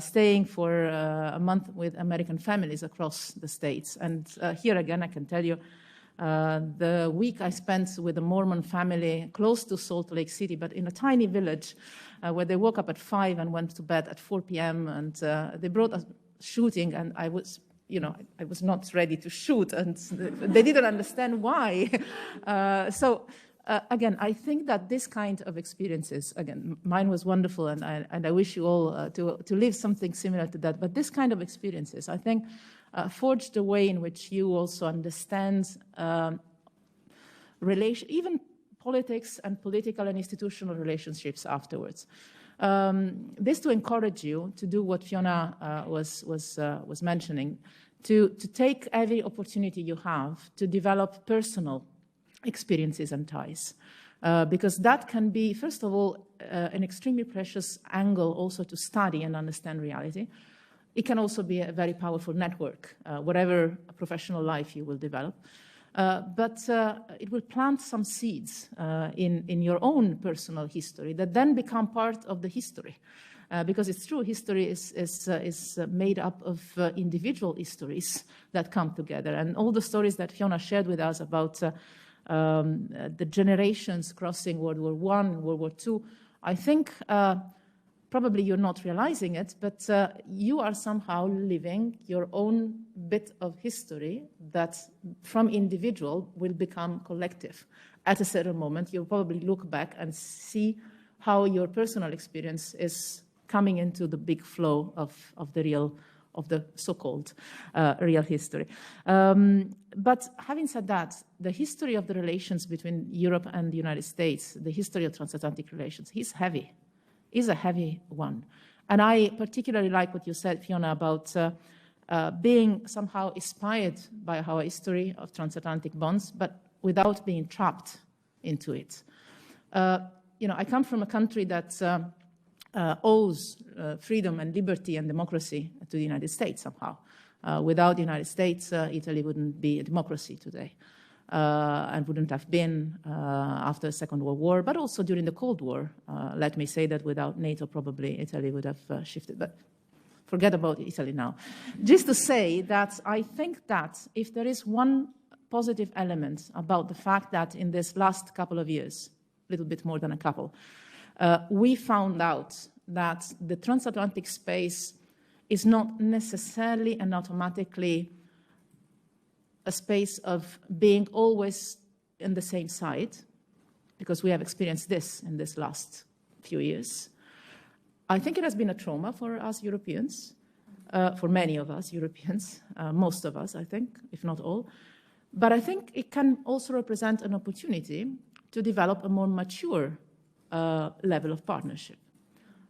staying for a month with American families across the States. And here again, I can tell you, the week I spent with a Mormon family close to Salt Lake City, but in a tiny village where they woke up at 5 and went to bed at 4 p.m. And they brought us shooting, and I was, I was not ready to shoot, and they didn't understand why. Again, I think that this kind of experiences, again, mine was wonderful, and I wish you all to live something similar to that. But this kind of experiences, I think, forged the way in which you also understand even politics and political and institutional relationships afterwards. This to encourage you to do what Fiona was mentioning, to take every opportunity you have to develop personal experiences and ties. Because that can be, first of all, an extremely precious angle also to study and understand reality. It can also be a very powerful network, whatever professional life you will develop. But it will plant some seeds in your own personal history that then become part of the history. Because it's true, history is made up of individual histories that come together. And all the stories that Fiona shared with us about the generations crossing World War I, World War II, I think probably you're not realizing it, but you are somehow living your own bit of history that from individual will become collective. At a certain moment, you'll probably look back and see how your personal experience is coming into the big flow of the so-called real history. But having said that, the history of the relations between Europe and the United States, the history of transatlantic relations, is a heavy one. And I particularly like what you said, Fiona, about being somehow inspired by our history of transatlantic bonds, but without being trapped into it. I come from a country that owes freedom and liberty and democracy to the United States somehow. Without the United States, Italy wouldn't be a democracy today. And wouldn't have been after the Second World War, but also during the Cold War. Let me say that without NATO, probably Italy would have shifted, but forget about Italy now. Just to say that I think that if there is one positive element about the fact that in this last couple of years, a little bit more than a couple, we found out that the transatlantic space is not necessarily and automatically a space of being always in the same side, because we have experienced this in this last few years. I think it has been a trauma for us Europeans, for many of us Europeans, most of us, I think, if not all. But I think it can also represent an opportunity to develop a more mature level of partnership,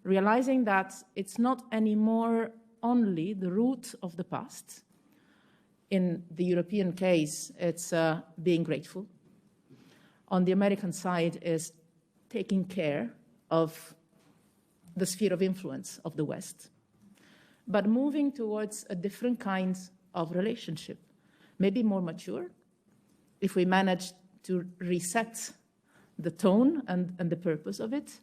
realizing that it's not anymore only the root of the past. In the European case, it's being grateful. On the American side is taking care of the sphere of influence of the West, but moving towards a different kind of relationship, maybe more mature, if we manage to reset the tone and the purpose of it.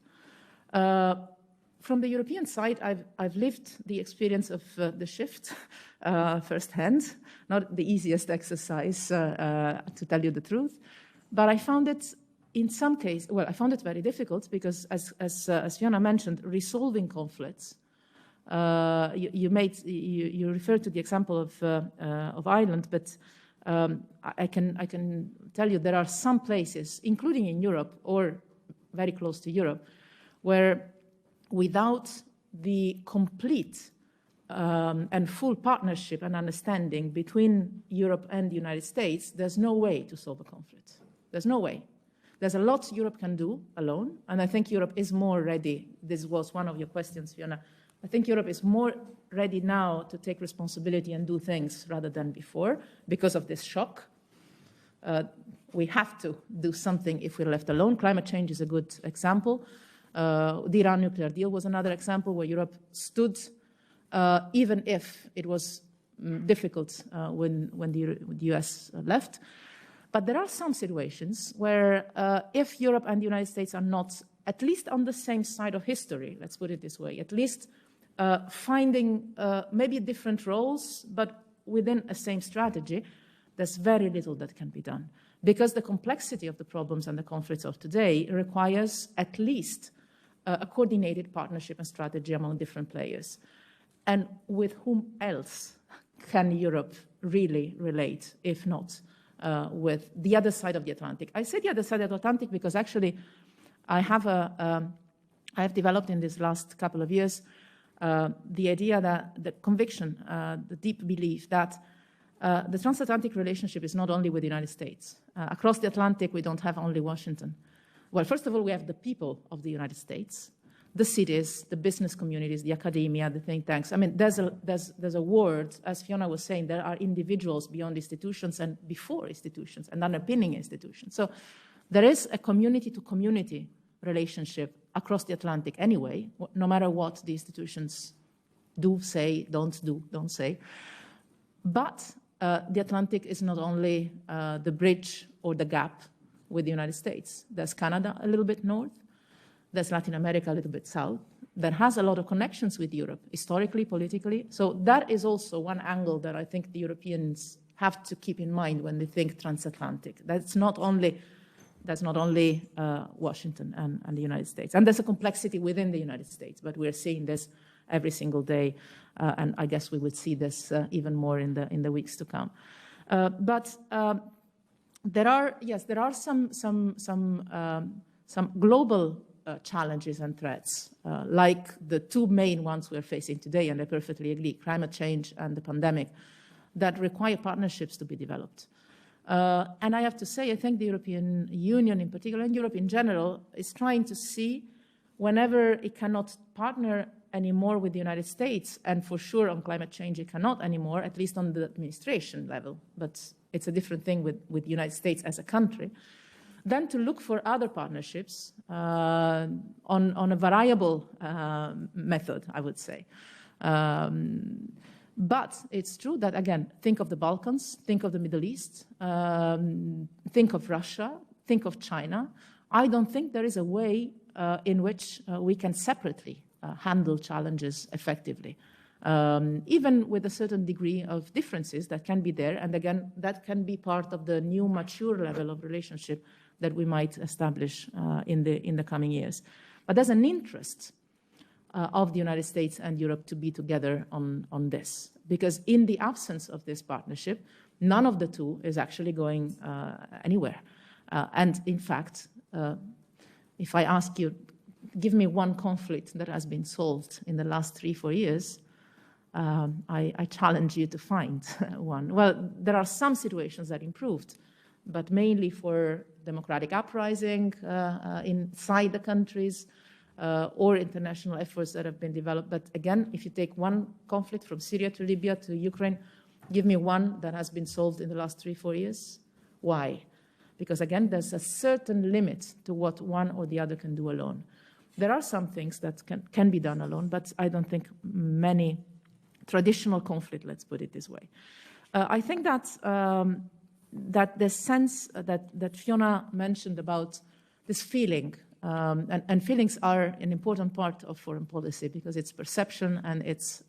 From the European side, I've lived the experience of the shift firsthand, not the easiest exercise, to tell you the truth, but I found it in some cases, well, I found it very difficult because as Fiona mentioned, resolving conflicts, you referred to the example of Ireland, but I can tell you there are some places, including in Europe or very close to Europe, where without the complete and full partnership and understanding between Europe and the United States, there's no way to solve a conflict. There's no way. There's a lot Europe can do alone, and I think Europe is more ready. This was one of your questions, Fiona. I think Europe is more ready now to take responsibility and do things rather than before because of this shock. we have to do something if we're left alone. Climate change is a good example. The Iran nuclear deal was another example where Europe stood, even if it was difficult when the US left. But there are some situations where if Europe and the United States are not at least on the same side of history, let's put it this way, at least finding maybe different roles, but within a same strategy, there's very little that can be done. Because the complexity of the problems and the conflicts of today requires at least a coordinated partnership and strategy among different players. And with whom else can Europe really relate, if not with the other side of the Atlantic? I say the other side of the Atlantic because actually I have developed in this last couple of years the idea that the conviction, the deep belief that the transatlantic relationship is not only with the United States. Across the Atlantic, we don't have only Washington. Well, first of all, we have the people of the United States, the cities, the business communities, the academia, the think tanks. I mean, there's a word, as Fiona was saying, there are individuals beyond institutions and before institutions and underpinning institutions. So there is a community-to-community relationship across the Atlantic anyway, no matter what the institutions do, say, don't say. But the Atlantic is not only the bridge or the gap with the United States. There's Canada a little bit north. There's Latin America a little bit south. That has a lot of connections with Europe, historically, politically. So that is also one angle that I think the Europeans have to keep in mind when they think transatlantic. That's not only Washington and the United States. And there's a complexity within the United States, but we're seeing this every single day. And I guess we will see this even more in the weeks to come. But there are some global challenges and threats, like the two main ones we're facing today, and I perfectly agree, climate change and the pandemic, that require partnerships to be developed. And I have to say, I think the European Union in particular, and Europe in general, is trying to see whenever it cannot partner anymore with the United States, and for sure on climate change it cannot anymore, at least on the administration level, but it's a different thing with the United States as a country, then to look for other partnerships on a variable method, I would say. But it's true that, again, think of the Balkans, think of the Middle East, think of Russia, think of China. I don't think there is a way in which we can separately handle challenges effectively, even with a certain degree of differences that can be there. And again, that can be part of the new mature level of relationship that we might establish in the coming years. But there's an interest of the United States and Europe to be together on this, because in the absence of this partnership, none of the two is actually going anywhere. And in fact, if I ask you, give me one conflict that has been solved in the last 3-4 years, I challenge you to find one. Well, there are some situations that improved, but mainly for democratic uprising inside the countries or international efforts that have been developed. But again, if you take one conflict from Syria to Libya to Ukraine, give me one that has been solved in the last 3-4 years. Why? Because again, there's a certain limit to what one or the other can do alone. There are some things that can be done alone, but I don't think many traditional conflict, let's put it this way. I think that that the sense that Fiona mentioned about this feeling, and feelings are an important part of foreign policy because it's perception and it's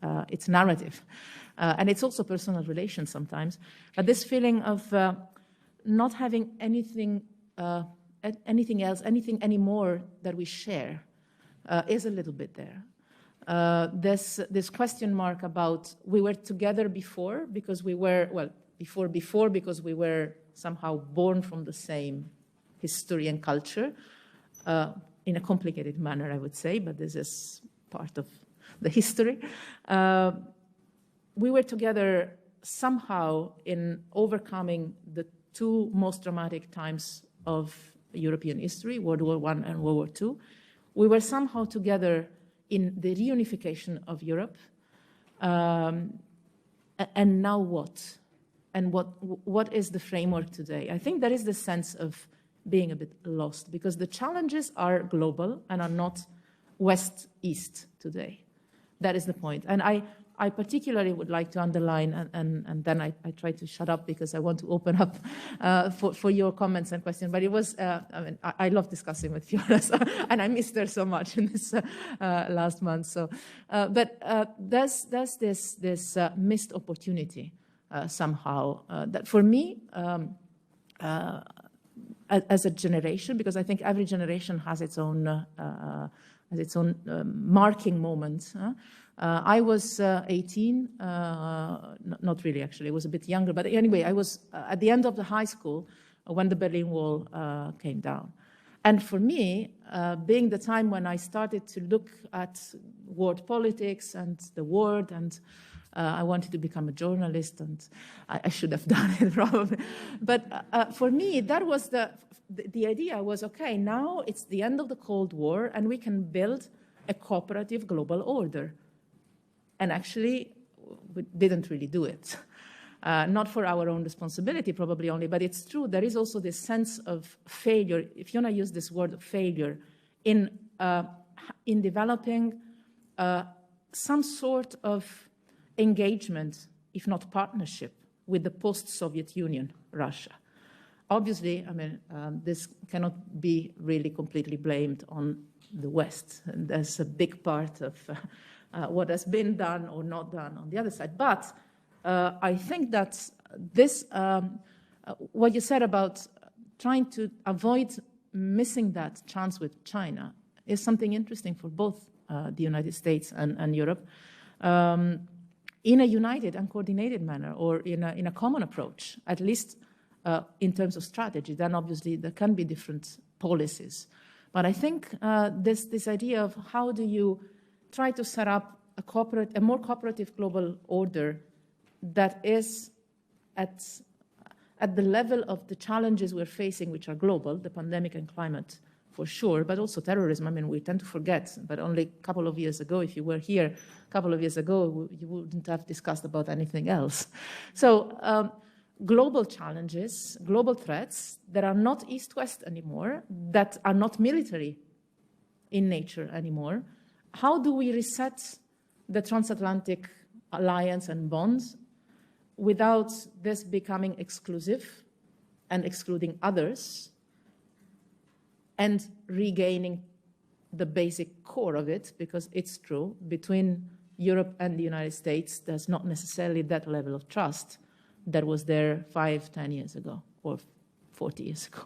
narrative. And it's also personal relations sometimes. But this feeling of not having anything else, anything anymore that we share is a little bit there. This question mark about we were together before because we were, well, before because we were somehow born from the same history and culture, in a complicated manner, I would say, but this is part of the history. We were together somehow in overcoming the two most dramatic times of European history, World War I and World War II. We were somehow together in the reunification of Europe. And now what? and what is the framework today? I think there is this sense of being a bit lost because the challenges are global and are not west-east today. That is the point. And I particularly would like to underline, and then I try to shut up because I want to open up for your comments and questions. But it was, I love discussing with Fiona, and I missed her so much in this last month. So, but there's this missed opportunity somehow that for me, as a generation, because I think every generation has its own marking moment. I was 18, not really actually, I was a bit younger, but anyway, I was at the end of the high school when the Berlin Wall came down. And for me, being the time when I started to look at world politics and the world, and I wanted to become a journalist, and I should have done it probably. But for me, that was the idea was, okay, now it's the end of the Cold War, and we can build a cooperative global order. And actually, we didn't really do it. Not for our own responsibility, probably only, but it's true. There is also this sense of failure. Fiona used this word failure in developing some sort of engagement, if not partnership, with the post-Soviet Union, Russia. Obviously, I mean, this cannot be really completely blamed on the West. And there's a big part of what has been done or not done on the other side. But I think that this, what you said about trying to avoid missing that chance with China is something interesting for both the United States and Europe in a united and coordinated manner, or in a common approach, at least in terms of strategy. Then obviously there can be different policies. But I think this idea of how do you try to set up a more cooperative global order that is at the level of the challenges we're facing, which are global, the pandemic and climate for sure, but also terrorism. I mean, we tend to forget, but only a couple of years ago, if you were here a couple of years ago, you wouldn't have discussed about anything else. So global challenges, global threats that are not East-West anymore, that are not military in nature anymore. How do we reset the transatlantic alliance and bonds without this becoming exclusive and excluding others, and regaining the basic core of it? Because it's true, between Europe and the United States, there's not necessarily that level of trust that was there 5, 10 years ago, or 40 years ago.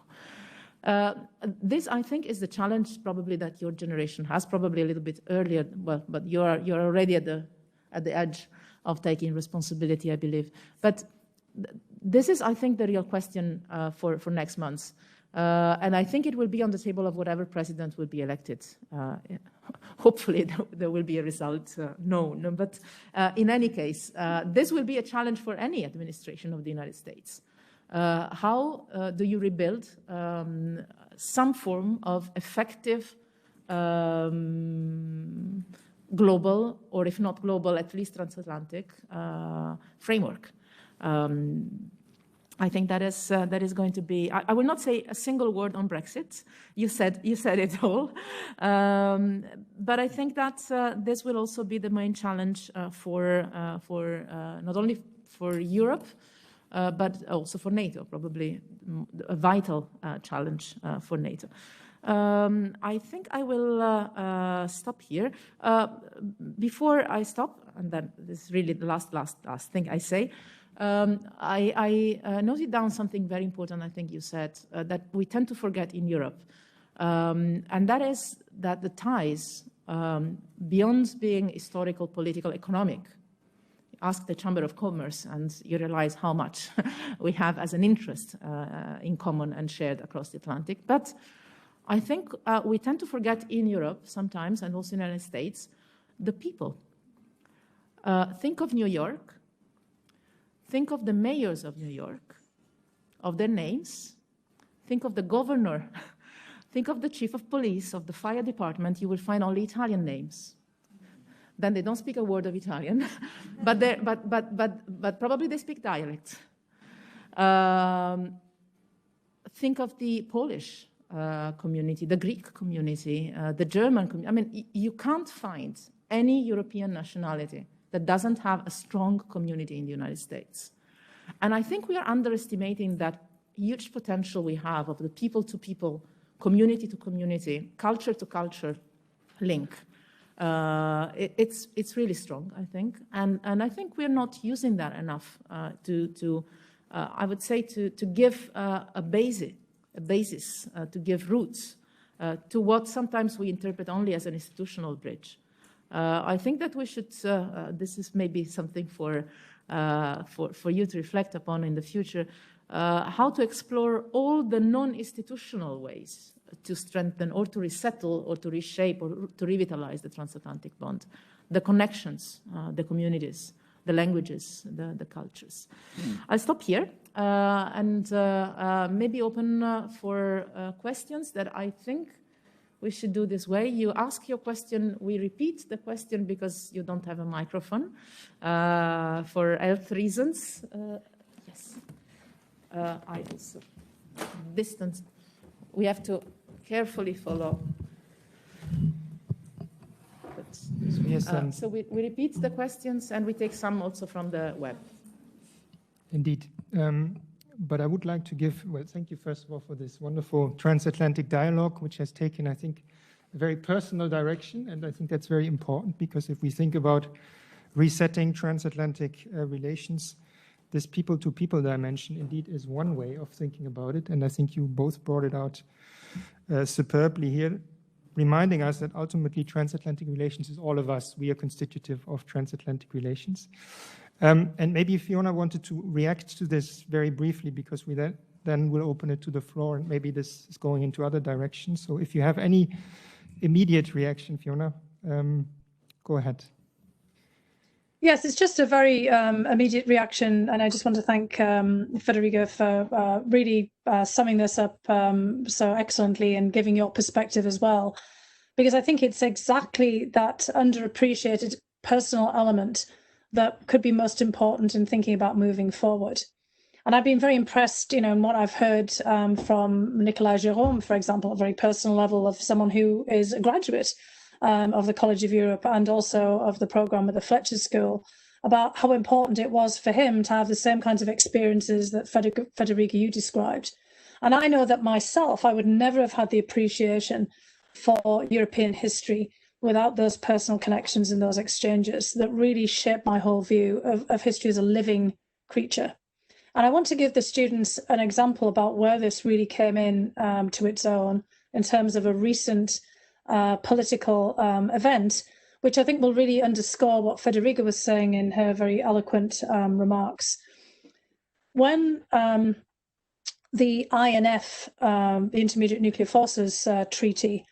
This, I think, is the challenge probably that your generation has, probably a little bit earlier, well, but you're already at the edge of taking responsibility, I believe. But this is, I think, the real question for next month. And I think it will be on the table of whatever president will be elected. Hopefully there will be a result known. But in any case, this will be a challenge for any administration of the United States. How do you rebuild some form of effective global, or if not global, at least transatlantic framework? I think that is going to be. I will not say a single word on Brexit. You said it all, but I think that this will also be the main challenge for not only for Europe, but also for NATO. Probably a vital challenge for NATO. I think I will stop here. Before I stop, and then this is really the last thing I say. I noted down something very important. I think you said that we tend to forget in Europe, and that is that the ties beyond being historical, political, economic. Ask the Chamber of Commerce, and you realize how much we have as an interest in common and shared across the Atlantic. But I think we tend to forget in Europe sometimes, and also in the United States, the people. Think of New York. Think of the mayors of New York, of their names. Think of the governor. Think of the chief of police, of the fire department. You will find only Italian names. Then they don't speak a word of Italian, but probably they speak dialect. Think of the Polish community, the Greek community, the German community. I mean, you can't find any European nationality that doesn't have a strong community in the United States. And I think we are underestimating that huge potential we have of the people-to-people, community-to-community, culture-to-culture link. It's really strong, I think. And I think we're not using that enough I would say, to give a basis, to give roots to what sometimes we interpret only as an institutional bridge. I think that we should, this is maybe something for you to reflect upon in the future, how to explore all the non-institutional ways to strengthen or to resettle or to reshape or to revitalize the transatlantic bond, the connections, the communities, the languages, the cultures. I'll stop here and maybe open for questions that I think we should do this way. You ask your question, we repeat the question because you don't have a microphone for health reasons. Yes, I also distance. We have to carefully follow. So we repeat the questions and we take some also from the web. Indeed. But I would like to give, well, thank you first of all for this wonderful transatlantic dialogue, which has taken, I think, a very personal direction. And I think that's very important because if we think about resetting transatlantic relations, this people-to-people dimension indeed is one way of thinking about it. And I think you both brought it out superbly here, reminding us that ultimately transatlantic relations is all of us. We are constitutive of transatlantic relations. And maybe Fiona wanted to react to this very briefly because we then will open it to the floor and maybe this is going into other directions. So if you have any immediate reaction, Fiona, go ahead. Yes, it's just a very immediate reaction, and I just want to thank Federica for really summing this up so excellently and giving your perspective as well, because I think it's exactly that underappreciated personal element that could be most important in thinking about moving forward. And I've been very impressed, in what I've heard from Nicolas Jérôme, for example, at a very personal level of someone who is a graduate of the College of Europe and also of the program at the Fletcher School, about how important it was for him to have the same kinds of experiences that Federica, you described. And I know that myself, I would never have had the appreciation for European history without those personal connections and those exchanges that really shaped my whole view of history as a living creature. And I want to give the students an example about where this really came in to its own in terms of a recent political event, which I think will really underscore what Federica was saying in her very eloquent remarks. When the INF, the Intermediate Nuclear Forces Treaty,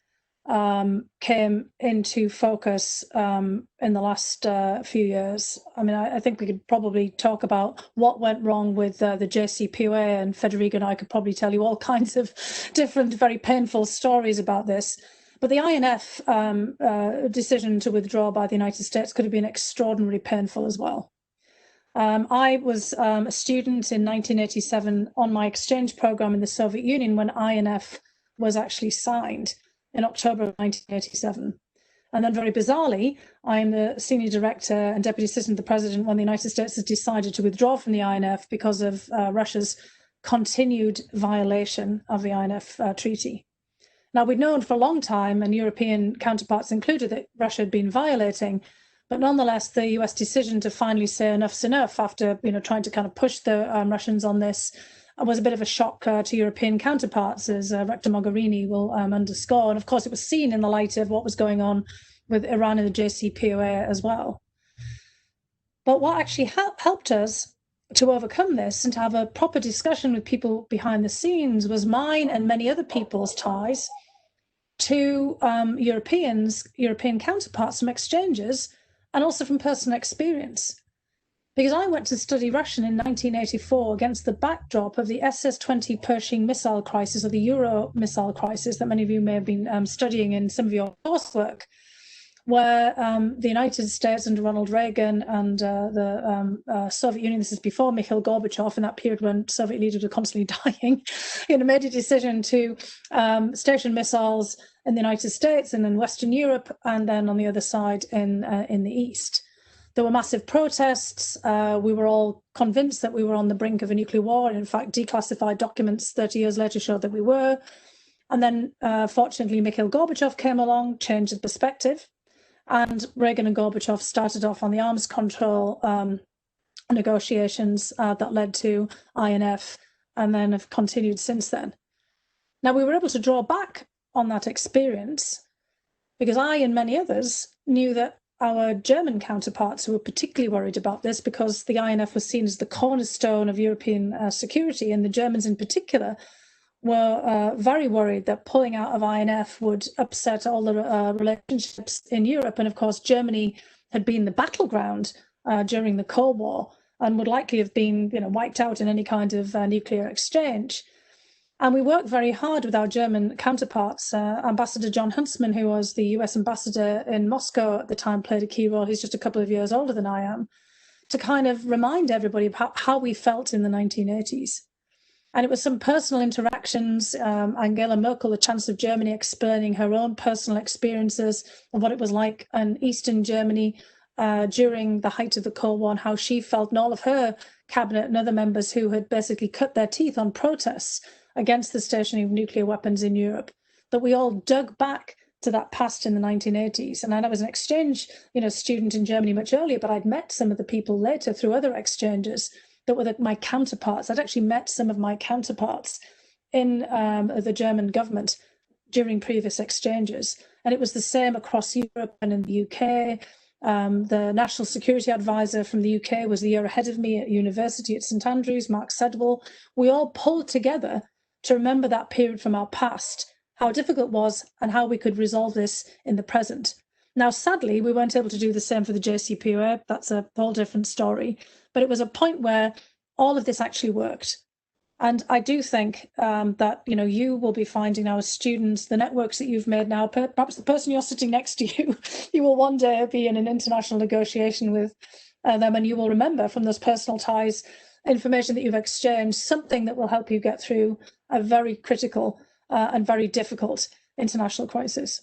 came into focus in the last few years. I mean, I think we could probably talk about what went wrong with the JCPOA, and Federica and I could probably tell you all kinds of different, very painful stories about this. But the INF decision to withdraw by the United States could have been extraordinarily painful as well. I was a student in 1987 on my exchange program in the Soviet Union when INF was actually signed in October of 1987. And then very bizarrely, I'm the senior director and deputy assistant to the president when the United States has decided to withdraw from the INF because of Russia's continued violation of the INF treaty. Now, we'd known for a long time, and European counterparts included, that Russia had been violating, but nonetheless, the US decision to finally say enough's enough after trying to kind of push the Russians on this was a bit of a shock to European counterparts, as Rector Mogherini will underscore. And of course, it was seen in the light of what was going on with Iran and the JCPOA as well. But what actually helped us to overcome this and to have a proper discussion with people behind the scenes was mine and many other people's ties to European counterparts from exchanges and also from personal experience. Because I went to study Russian in 1984 against the backdrop of the SS-20 Pershing missile crisis, or the Euro missile crisis that many of you may have been studying in some of your coursework, where the United States under Ronald Reagan and the Soviet Union, this is before Mikhail Gorbachev, in that period when Soviet leaders were constantly dying, made a decision to station missiles in the United States and in Western Europe, and then on the other side in the East. There were massive protests. We were all convinced that we were on the brink of a nuclear war. And in fact, declassified documents 30 years later showed that we were. And then, fortunately, Mikhail Gorbachev came along, changed the perspective. And Reagan and Gorbachev started off on the arms control negotiations that led to INF, and then have continued since then. Now, we were able to draw back on that experience because I and many others knew that our German counterparts, who were particularly worried about this because the INF was seen as the cornerstone of European security, and the Germans in particular were very worried that pulling out of INF would upset all the relationships in Europe. And of course, Germany had been the battleground during the Cold War and would likely have been wiped out in any kind of nuclear exchange. And we worked very hard with our German counterparts. Ambassador John Huntsman, who was the US ambassador in Moscow at the time, played a key role. He's just a couple of years older than I am, to kind of remind everybody about how we felt in the 1980s. And it was some personal interactions, Angela Merkel, the Chancellor of Germany, explaining her own personal experiences of what it was like in Eastern Germany during the height of the Cold War, and how she felt, and all of her cabinet and other members who had basically cut their teeth on protests against the stationing of nuclear weapons in Europe, that we all dug back to that past in the 1980s. And I was an exchange student in Germany much earlier, but I'd met some of the people later through other exchanges that were my counterparts. I'd actually met some of my counterparts in the German government during previous exchanges. And it was the same across Europe and in the UK. The National Security Advisor from the UK was the year ahead of me at university at St Andrews, Mark Sedwell. We all pulled together to remember that period from our past, how difficult it was, and how we could resolve this in the present. Now, sadly, we weren't able to do the same for the JCPOA. That's a whole different story. But it was a point where all of this actually worked. And I do think that, you will be finding our students, the networks that you've made now, perhaps the person you're sitting next to you, you will one day be in an international negotiation with them, and you will remember from those personal ties, information that you've exchanged, something that will help you get through a very critical and very difficult international crisis.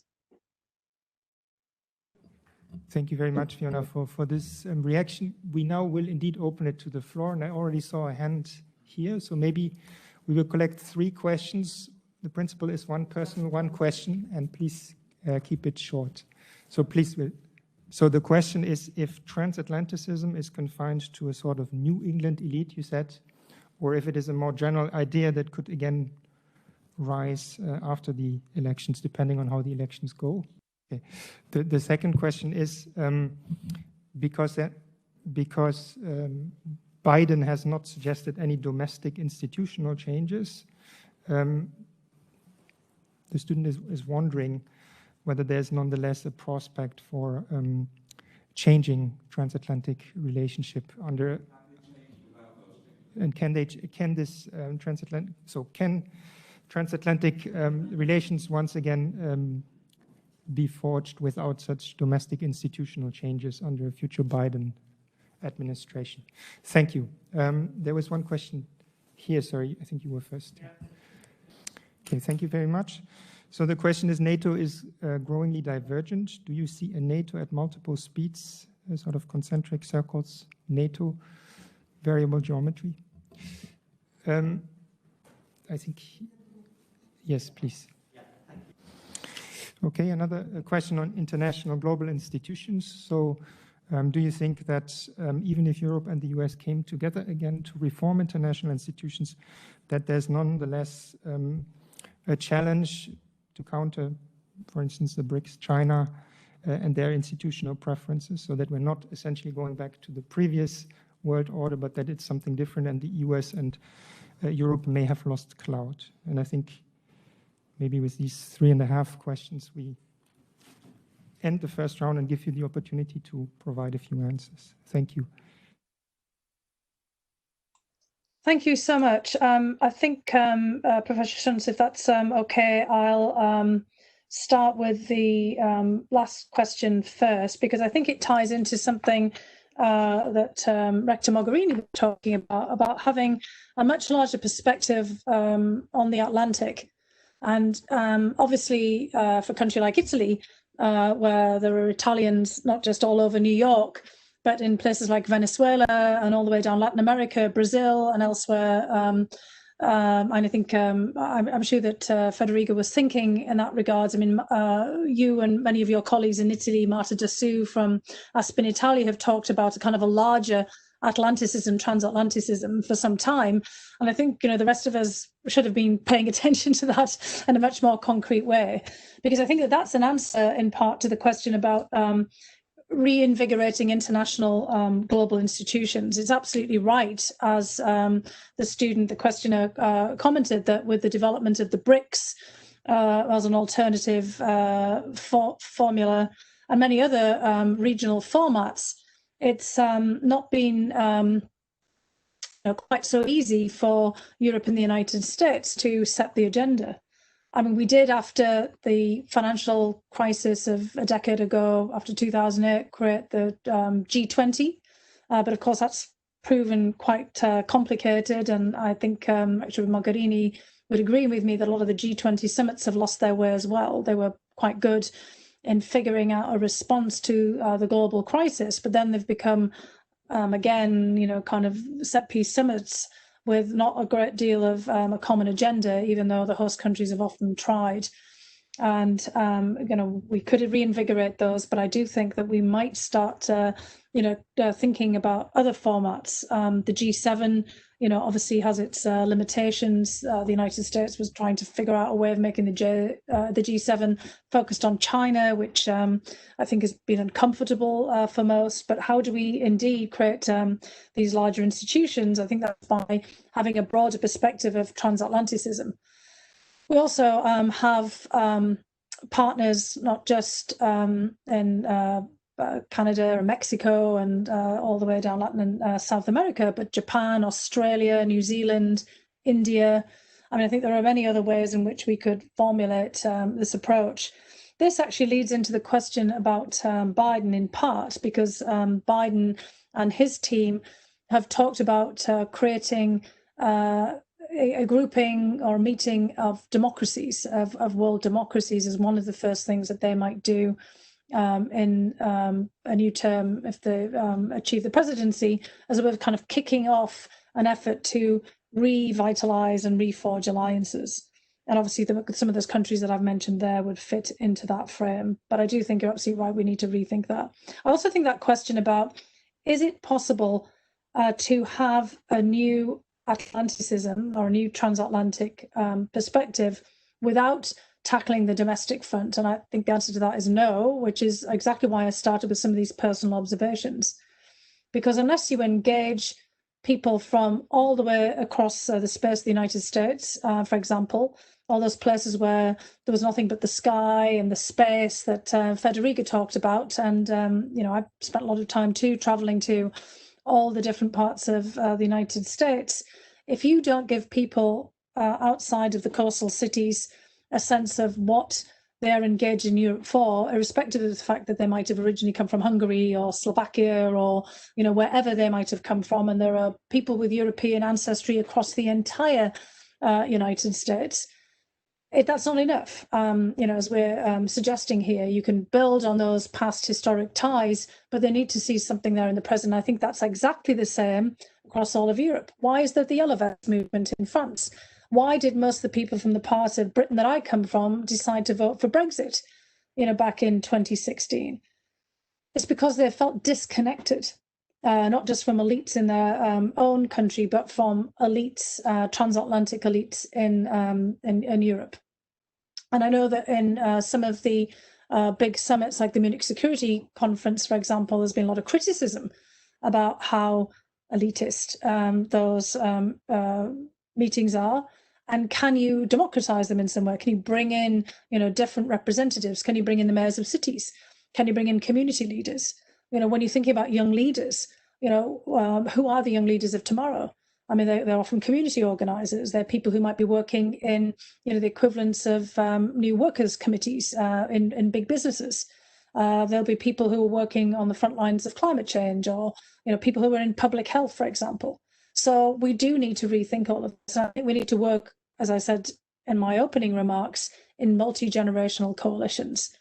Thank you very much, Fiona, for this reaction. We now will indeed open it to the floor, and I already saw a hand here, so maybe we will collect 3 questions. The principle is 1 person, 1 question, and please keep it short. So please, so the question is, if transatlanticism is confined to a sort of New England elite, you said, or if it is a more general idea that could again rise after the elections, depending on how the elections go. Okay. The second question is, because Biden has not suggested any domestic institutional changes, the student is wondering whether there's nonetheless a prospect for changing transatlantic relationship under, and can transatlantic relations once again be forged without such domestic institutional changes under a future Biden administration? Thank you. There was 1 question here. Sorry, I think you were first. Okay, thank you very much. So the question is, NATO is growingly divergent. Do you see a NATO at multiple speeds, sort of concentric circles, NATO, variable geometry? I think, yes, please. Okay, another question on international global institutions. So do you think that even if Europe and the US came together again to reform international institutions, that there's nonetheless a challenge to counter, for instance, the BRICS, China, and their institutional preferences, so that we're not essentially going back to the previous world order, but that it's something different, and the US and Europe may have lost clout? And I think maybe with these 3.5 questions, we end the first round and give you the opportunity to provide a few answers. Thank you. Thank you so much. I think, Professor Schunz, if that's okay, I'll start with the last question first, because I think it ties into something that Rector Mogherini was talking about having a much larger perspective on the Atlantic. And obviously, for a country like Italy, where there are Italians not just all over New York, but in places like Venezuela and all the way down Latin America, Brazil, and elsewhere. And I think I'm sure that Federica was thinking in that regards. I mean, you and many of your colleagues in Italy, Marta Dassù from Aspen Italia, have talked about a kind of a larger Atlanticism, transatlanticism for some time. And I think, you know, the rest of us should have been paying attention to that in a much more concrete way, because I think that that's an answer in part to the question about reinvigorating international global institutions. It's absolutely right, as the questioner commented, that with the development of the BRICS as an alternative formula and many other regional formats, it's not been quite so easy for Europe and the United States to set the agenda. I mean, we did, after the financial crisis of a decade ago, after 2008, create the G20. But of course, that's proven quite complicated. And I think actually Mogherini would agree with me that a lot of the G20 summits have lost their way as well. They were quite good in figuring out a response to the global crisis, but then they've become, again, you know, kind of set piece summits with not a great deal of a common agenda, even though the host countries have often tried. And, you know, we could reinvigorate those, but I do think that we might start, thinking about other formats. The G7, you know, obviously has its limitations. The United States was trying to figure out a way of making the G7 focused on China, which I think has been uncomfortable for most. But how do we indeed create these larger institutions? I think that's by having a broader perspective of transatlanticism. We also have partners, not just in Canada or Mexico and all the way down Latin and South America, but Japan, Australia, New Zealand, India. I mean, I think there are many other ways in which we could formulate this approach. This actually leads into the question about Biden in part, because Biden and his team have talked about creating a grouping or meeting of democracies, of world democracies, as one of the first things that they might do in a new term if they achieve the presidency, as a way of kind of kicking off an effort to revitalize and reforge alliances. And obviously some of those countries that I've mentioned there would fit into that frame. But I do think you're absolutely right, we need to rethink that. I also think that question about, is it possible to have a new Atlanticism or a new transatlantic perspective without tackling the domestic front? And I think the answer to that is no, which is exactly why I started with some of these personal observations. Because unless you engage people from all the way across the space of the United States, for example, all those places where there was nothing but the sky and the space that Federica talked about. And, I've spent a lot of time too traveling to all the different parts of the United States. If you don't give people outside of the coastal cities a sense of what they're engaged in Europe for, irrespective of the fact that they might have originally come from Hungary or Slovakia or, wherever they might have come from, and there are people with European ancestry across the entire United States, that's not enough. As we're suggesting here, you can build on those past historic ties, but they need to see something there in the present. I think that's exactly the same across all of Europe. Why is there the Yellow Vest movement in France? Why did most of the people from the part of Britain that I come from decide to vote for Brexit, back in 2016? It's because they felt disconnected, not just from elites in their own country, but from elites, transatlantic elites in Europe. And I know that in some of the big summits, like the Munich Security Conference, for example, there's been a lot of criticism about how elitist those meetings are. And can you democratize them in some way? Can you bring in, different representatives? Can you bring in the mayors of cities? Can you bring in community leaders? When you're thinking about young leaders, who are the young leaders of tomorrow? I mean, they're often community organisers. They're people who might be working in, the equivalents of new workers' committees in big businesses. There'll be people who are working on the front lines of climate change, or people who are in public health, for example. So we do need to rethink all of this. I think we need to work, as I said in my opening remarks, in multi-generational coalitions,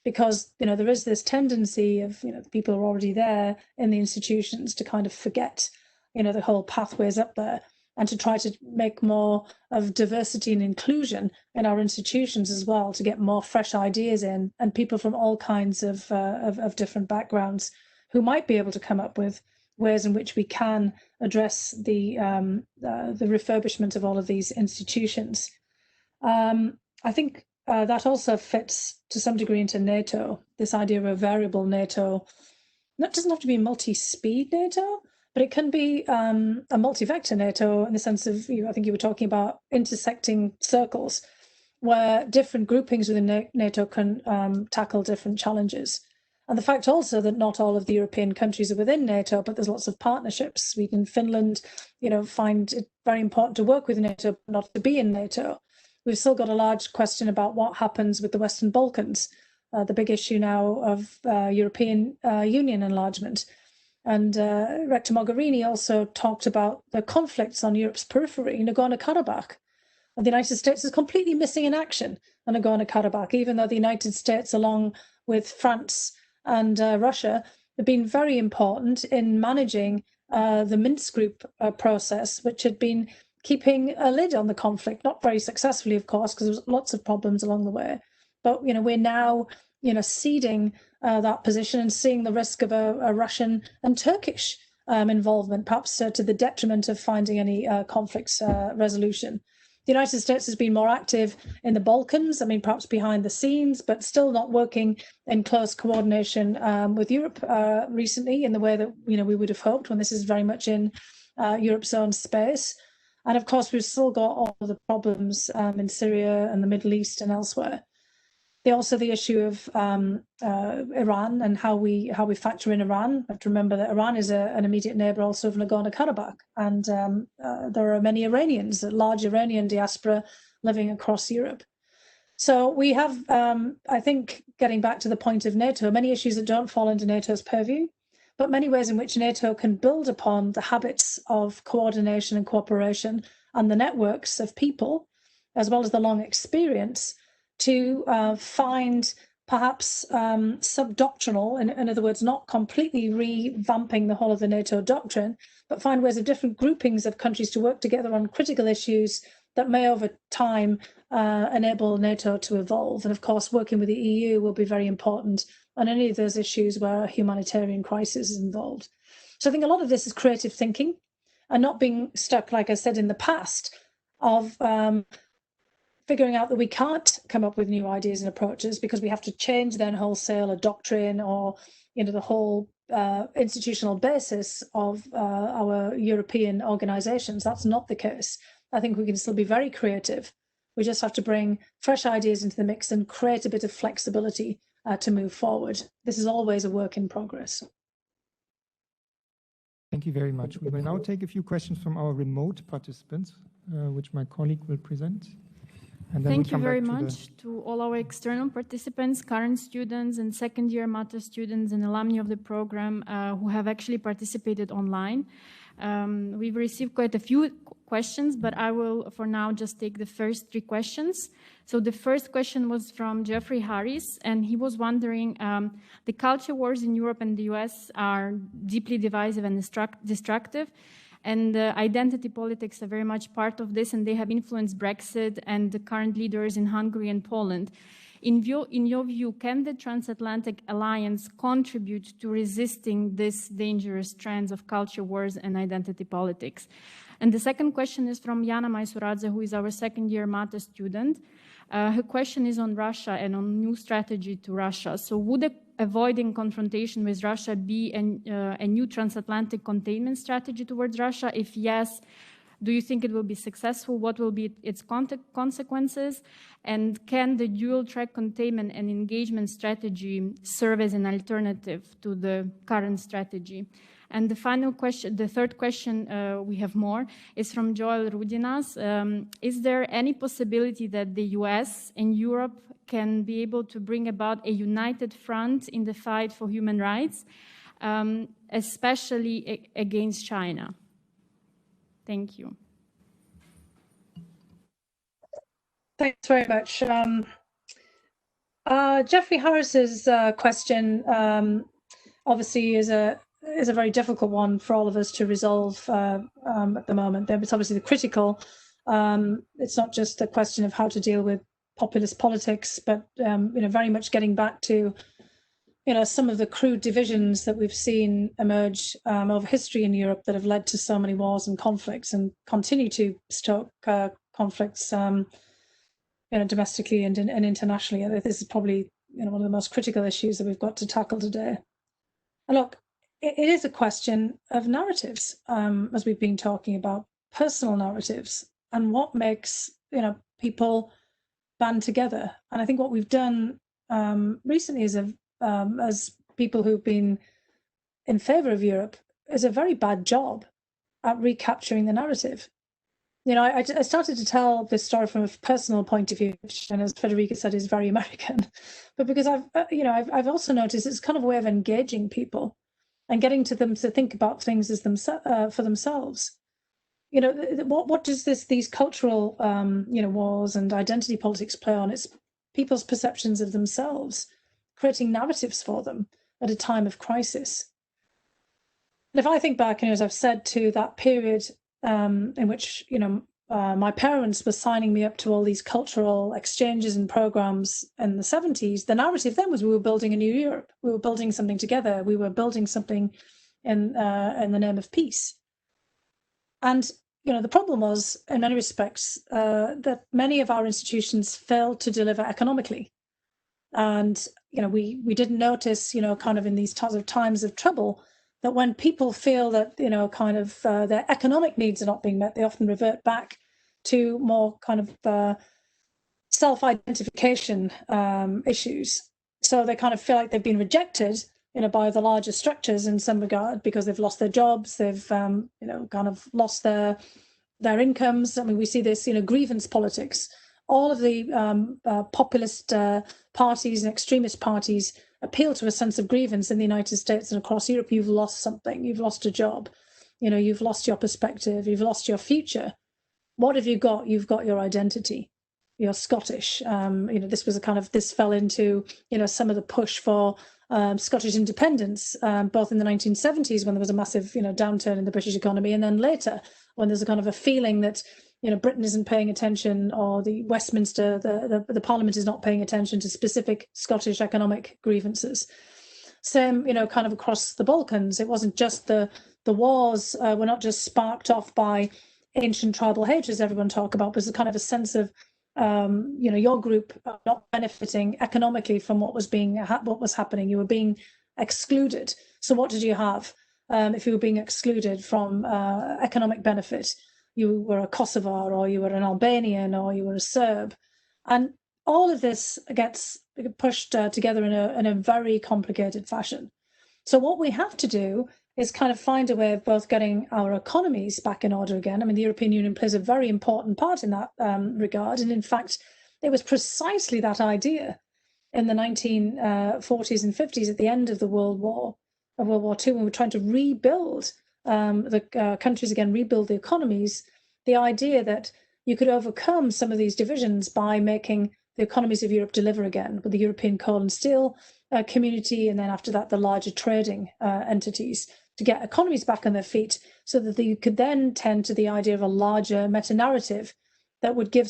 because there is this tendency of people who are already there in the institutions to kind of forget the whole pathways up there, and to try to make more of diversity and inclusion in our institutions as well, to get more fresh ideas in, and people from all kinds of different backgrounds who might be able to come up with ways in which we can address the refurbishment of all of these institutions. I think that also fits to some degree into NATO, this idea of a variable NATO. That doesn't have to be multi-speed NATO, but it can be a multi-vector NATO, in the sense of, I think you were talking about intersecting circles, where different groupings within NATO can tackle different challenges. And the fact also that not all of the European countries are within NATO, but there's lots of partnerships. Sweden, Finland, find it very important to work with NATO, but not to be in NATO. We've still got a large question about what happens with the Western Balkans, the big issue now of European Union enlargement. And Rector Mogherini also talked about the conflicts on Europe's periphery, Nagorno-Karabakh. And the United States is completely missing in action on Nagorno-Karabakh, even though the United States, along with France and Russia, have been very important in managing the Minsk Group process, which had been keeping a lid on the conflict, not very successfully, of course, because there was lots of problems along the way. But we're now ceding that position and seeing the risk of a Russian and Turkish involvement, perhaps to the detriment of finding any conflicts resolution. The United States has been more active in the Balkans, perhaps behind the scenes, but still not working in close coordination with Europe recently in the way that we would have hoped, when this is very much in Europe's own space. And of course, we've still got all of the problems in Syria and the Middle East and elsewhere. Also the issue of Iran and how we factor in Iran. We have to remember that Iran is an immediate neighbour also of Nagorno-Karabakh, and there are many Iranians, a large Iranian diaspora living across Europe. So we have, I think, getting back to the point of NATO, many issues that don't fall into NATO's purview, but many ways in which NATO can build upon the habits of coordination and cooperation and the networks of people, as well as the long experience, to find perhaps sub-doctrinal, in other words, not completely revamping the whole of the NATO doctrine, but find ways of different groupings of countries to work together on critical issues that may over time enable NATO to evolve. And of course, working with the EU will be very important on any of those issues where a humanitarian crisis is involved. So I think a lot of this is creative thinking, and not being stuck, like I said, in the past of figuring out that we can't come up with new ideas and approaches because we have to change then wholesale a doctrine or the whole institutional basis of our European organizations. That's not the case. I think we can still be very creative. We just have to bring fresh ideas into the mix and create a bit of flexibility to move forward. This is always a work in progress. Thank you very much. We will now take a few questions from our remote participants, which my colleague will present. And then Thank you very much to all our external participants, current students and second-year master students and alumni of the program who have actually participated online. We've received quite a few questions, but I will, for now, just take the first 3 questions. So the first question was from Jeffrey Harris, and he was wondering, the culture wars in Europe and the US are deeply divisive and destructive. And identity politics are very much part of this, and they have influenced Brexit and the current leaders in Hungary and Poland. In your view, can the Transatlantic Alliance contribute to resisting these dangerous trends of culture wars and identity politics? And the second question is from Jana Majsuradze, who is our second-year master student. Her question is on Russia and on new strategy to Russia. So would avoiding confrontation with Russia be a new transatlantic containment strategy towards Russia? If yes, do you think it will be successful? What will be its consequences? And can the dual-track containment and engagement strategy serve as an alternative to the current strategy? And the final question, the third question, we have more, is from Joel Rudinas. Is there any possibility that the US and Europe can be able to bring about a united front in the fight for human rights, especially against China? Thank you. Thanks very much. Jeffrey Harris's question obviously is a very difficult one for all of us to resolve at the moment. It's obviously the critical. It's not just a question of how to deal with populist politics, but very much getting back to some of the crude divisions that we've seen emerge over history in Europe that have led to so many wars and conflicts and continue to stoke conflicts domestically and internationally. This is probably one of the most critical issues that we've got to tackle today. And look, it is a question of narratives, as we've been talking about, personal narratives, and what makes people band together. And I think what we've done recently as people who've been in favour of Europe is a very bad job at recapturing the narrative. I started to tell this story from a personal point of view, which, and as Federica said, is very American, but because I've also noticed it's kind of a way of engaging people and getting to them to think about things as for themselves. What does these cultural wars and identity politics play on? It's people's perceptions of themselves, creating narratives for them at a time of crisis. And if I think back, as I've said, to that period in which my parents were signing me up to all these cultural exchanges and programs in the 70s, the narrative then was we were building a new Europe. We were building something together. We were building something in the name of peace. And the problem was, in many respects, that many of our institutions failed to deliver economically. And we didn't notice, kind of in these times of trouble, that when people feel that, their economic needs are not being met, they often revert back to more kind of self-identification issues. So they kind of feel like they've been rejected, by the larger structures in some regard because they've lost their jobs, they've, kind of lost their incomes. I mean, we see this, grievance politics. All of the populist parties and extremist parties appeal to a sense of grievance in the United States and across Europe. You've lost something, you've lost a job, you've lost your perspective, you've lost your future. What have you got? You've got your identity. You're Scottish. This fell into, some of the push for Scottish independence, both in the 1970s when there was a massive, downturn in the British economy, and then later when there's a kind of a feeling that Britain isn't paying attention, or the Westminster, the Parliament is not paying attention to specific Scottish economic grievances. Same, kind of across the Balkans. It wasn't just the wars were not just sparked off by ancient tribal hatreds everyone talk about, but it's a kind of a sense of, your group not benefiting economically from what was happening. You were being excluded. So what did you have if you were being excluded from economic benefit? You were a Kosovar, or you were an Albanian, or you were a Serb. And all of this gets pushed together in a very complicated fashion. So what we have to do is kind of find a way of both getting our economies back in order again. I mean, the European Union plays a very important part in that regard. And in fact, it was precisely that idea in the 1940s and 50s at the end of World War II, when we were trying to rebuild the countries again, rebuild the economies, the idea that you could overcome some of these divisions by making the economies of Europe deliver again, with the European coal and steel community, and then after that, the larger trading entities, to get economies back on their feet so that you could then tend to the idea of a larger meta-narrative that would give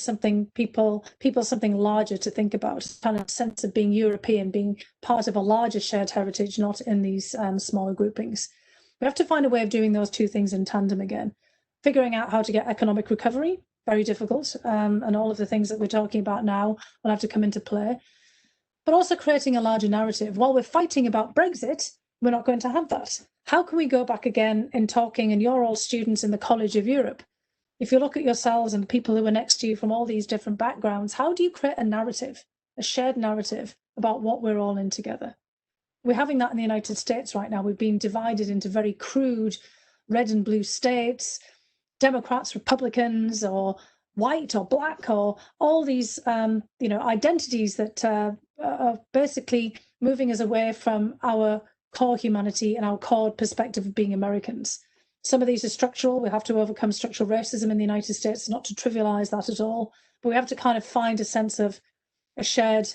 people something larger to think about, kind of sense of being European, being part of a larger shared heritage, not in these smaller groupings. We have to find a way of doing those two things in tandem again. Figuring out how to get economic recovery, very difficult, and all of the things that we're talking about now will have to come into play. But also creating a larger narrative. While we're fighting about Brexit, we're not going to have that. How can we go back again in talking, and you're all students in the College of Europe? If you look at yourselves and people who are next to you from all these different backgrounds, how do you create a narrative, a shared narrative about what we're all in together? We're having that in the United States right now. We've been divided into very crude red and blue states, Democrats, Republicans, or white or black, or all these identities that are basically moving us away from our core humanity and our core perspective of being Americans. Some of these are structural. We have to overcome structural racism in the United States, not to trivialize that at all, but we have to kind of find a sense of a shared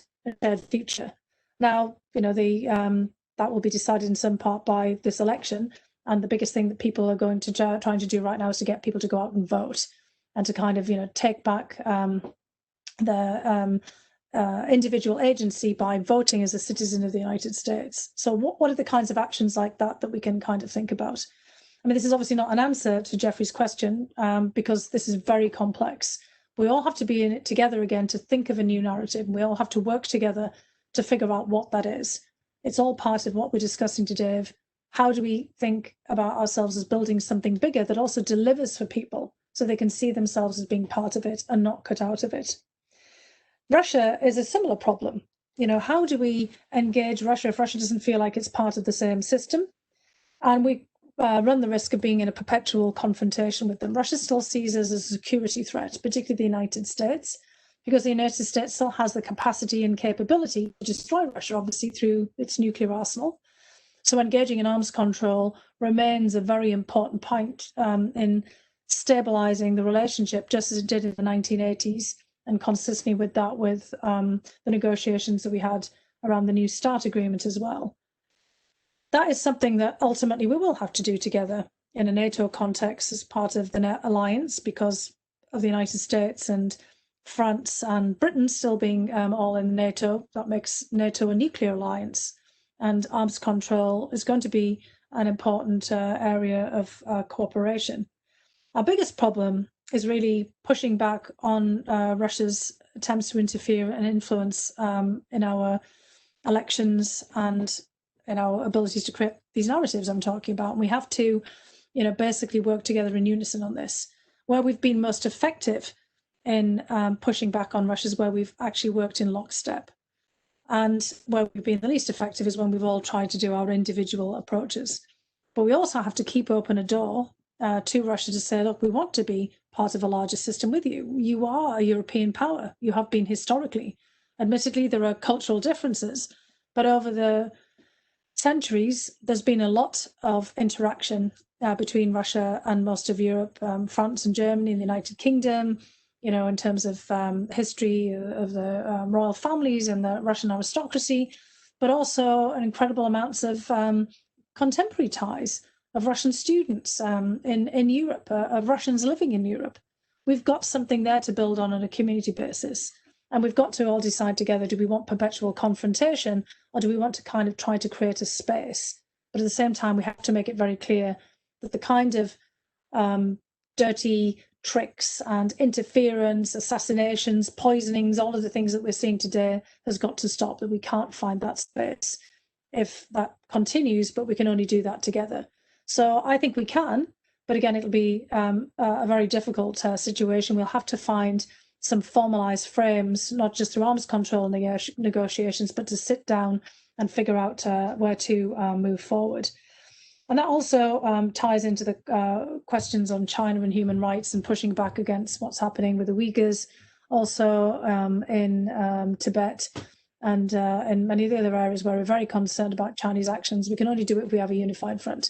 future. Now, that will be decided in some part by this election. And the biggest thing that people are going to trying to do right now is to get people to go out and vote and to kind of, take back their individual agency by voting as a citizen of the United States. So what are the kinds of actions like that we can kind of think about? I mean, this is obviously not an answer to Jeffrey's question because this is very complex. We all have to be in it together again to think of a new narrative. We all have to work together to figure out what that is. It's all part of what we're discussing today of how do we think about ourselves as building something bigger that also delivers for people so they can see themselves as being part of it and not cut out of it. Russia is a similar problem. How do we engage Russia if Russia doesn't feel like it's part of the same system? And we run the risk of being in a perpetual confrontation with them. Russia still sees us as a security threat, particularly the United States, because the United States still has the capacity and capability to destroy Russia, obviously, through its nuclear arsenal. So engaging in arms control remains a very important point in stabilizing the relationship, just as it did in the 1980s, and consistently with that, with the negotiations that we had around the New START agreement as well. That is something that ultimately we will have to do together in a NATO context as part of the alliance because of the United States and France and Britain still being all in NATO. That makes NATO a nuclear alliance. And arms control is going to be an important area of cooperation. Our biggest problem is really pushing back on Russia's attempts to interfere and influence in our elections and in our abilities to create these narratives I'm talking about. And we have to, basically work together in unison on this. Where we've been most effective in pushing back on Russia is where we've actually worked in lockstep. And where we've been the least effective is when we've all tried to do our individual approaches. But we also have to keep open a door to Russia to say, look, we want to be part of a larger system with you. You are a European power. You have been historically. Admittedly, there are cultural differences, but over the centuries, there's been a lot of interaction between Russia and most of Europe, France and Germany and the United Kingdom, in terms of history of the royal families and the Russian aristocracy, but also an incredible amounts of contemporary ties of Russian students in Europe, of Russians living in Europe. We've got something there to build on a community basis. And we've got to all decide together, do we want perpetual confrontation or do we want to kind of try to create a space? But at the same time, we have to make it very clear that the kind of dirty tricks and interference, assassinations, poisonings, all of the things that we're seeing today has got to stop, that we can't find that space if that continues, but we can only do that together. So I think we can, but again, it'll be a very difficult situation. We'll have to find some formalized frames, not just through arms control negotiations, but to sit down and figure out where to move forward. And that also ties into the questions on China and human rights and pushing back against what's happening with the Uyghurs, also in Tibet and in many of the other areas where we're very concerned about Chinese actions. We can only do it if we have a unified front.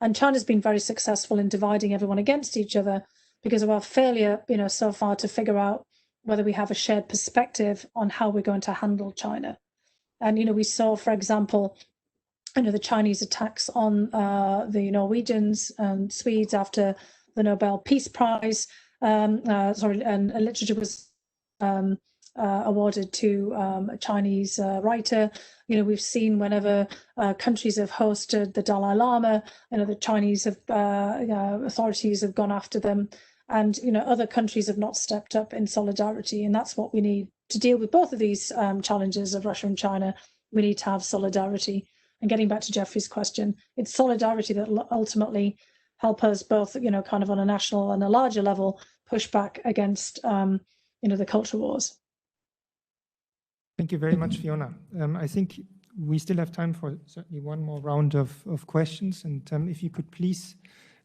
And China's been very successful in dividing everyone against each other because of our failure, so far to figure out whether we have a shared perspective on how we're going to handle China. And, we saw, for example, the Chinese attacks on the Norwegians and Swedes after the Nobel Peace Prize, and literature was awarded to a Chinese writer. We've seen whenever countries have hosted the Dalai Lama, the Chinese authorities have gone after them, and other countries have not stepped up in solidarity. And that's what we need to deal with both of these challenges of Russia and China. We need to have solidarity. And getting back to Jeffrey's question, it's solidarity that will ultimately help us both, kind of on a national and a larger level, push back against, the culture wars. Thank you very much, Fiona. I think we still have time for certainly one more round of questions. And if you could please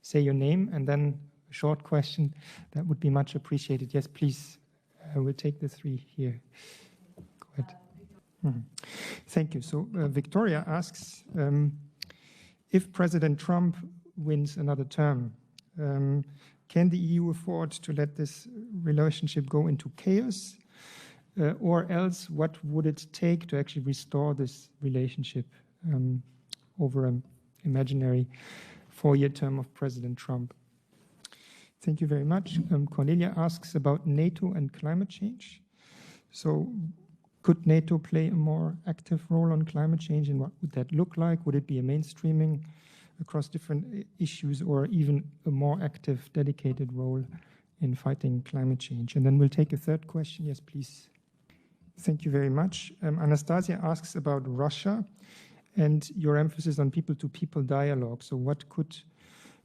say your name and then a short question, that would be much appreciated. Yes, please. We'll take the three here. Go ahead. Thank you. So Victoria asks, if President Trump wins another term, can the EU afford to let this relationship go into chaos? Or else, what would it take to actually restore this relationship over an imaginary 4-year term of President Trump? Thank you very much. Cornelia asks about NATO and climate change. So could NATO play a more active role on climate change, and what would that look like? Would it be a mainstreaming across different issues, or even a more active, dedicated role in fighting climate change? And then we'll take a third question. Yes, please. Thank you very much. Anastasia asks about Russia and your emphasis on people-to-people dialogue. So what could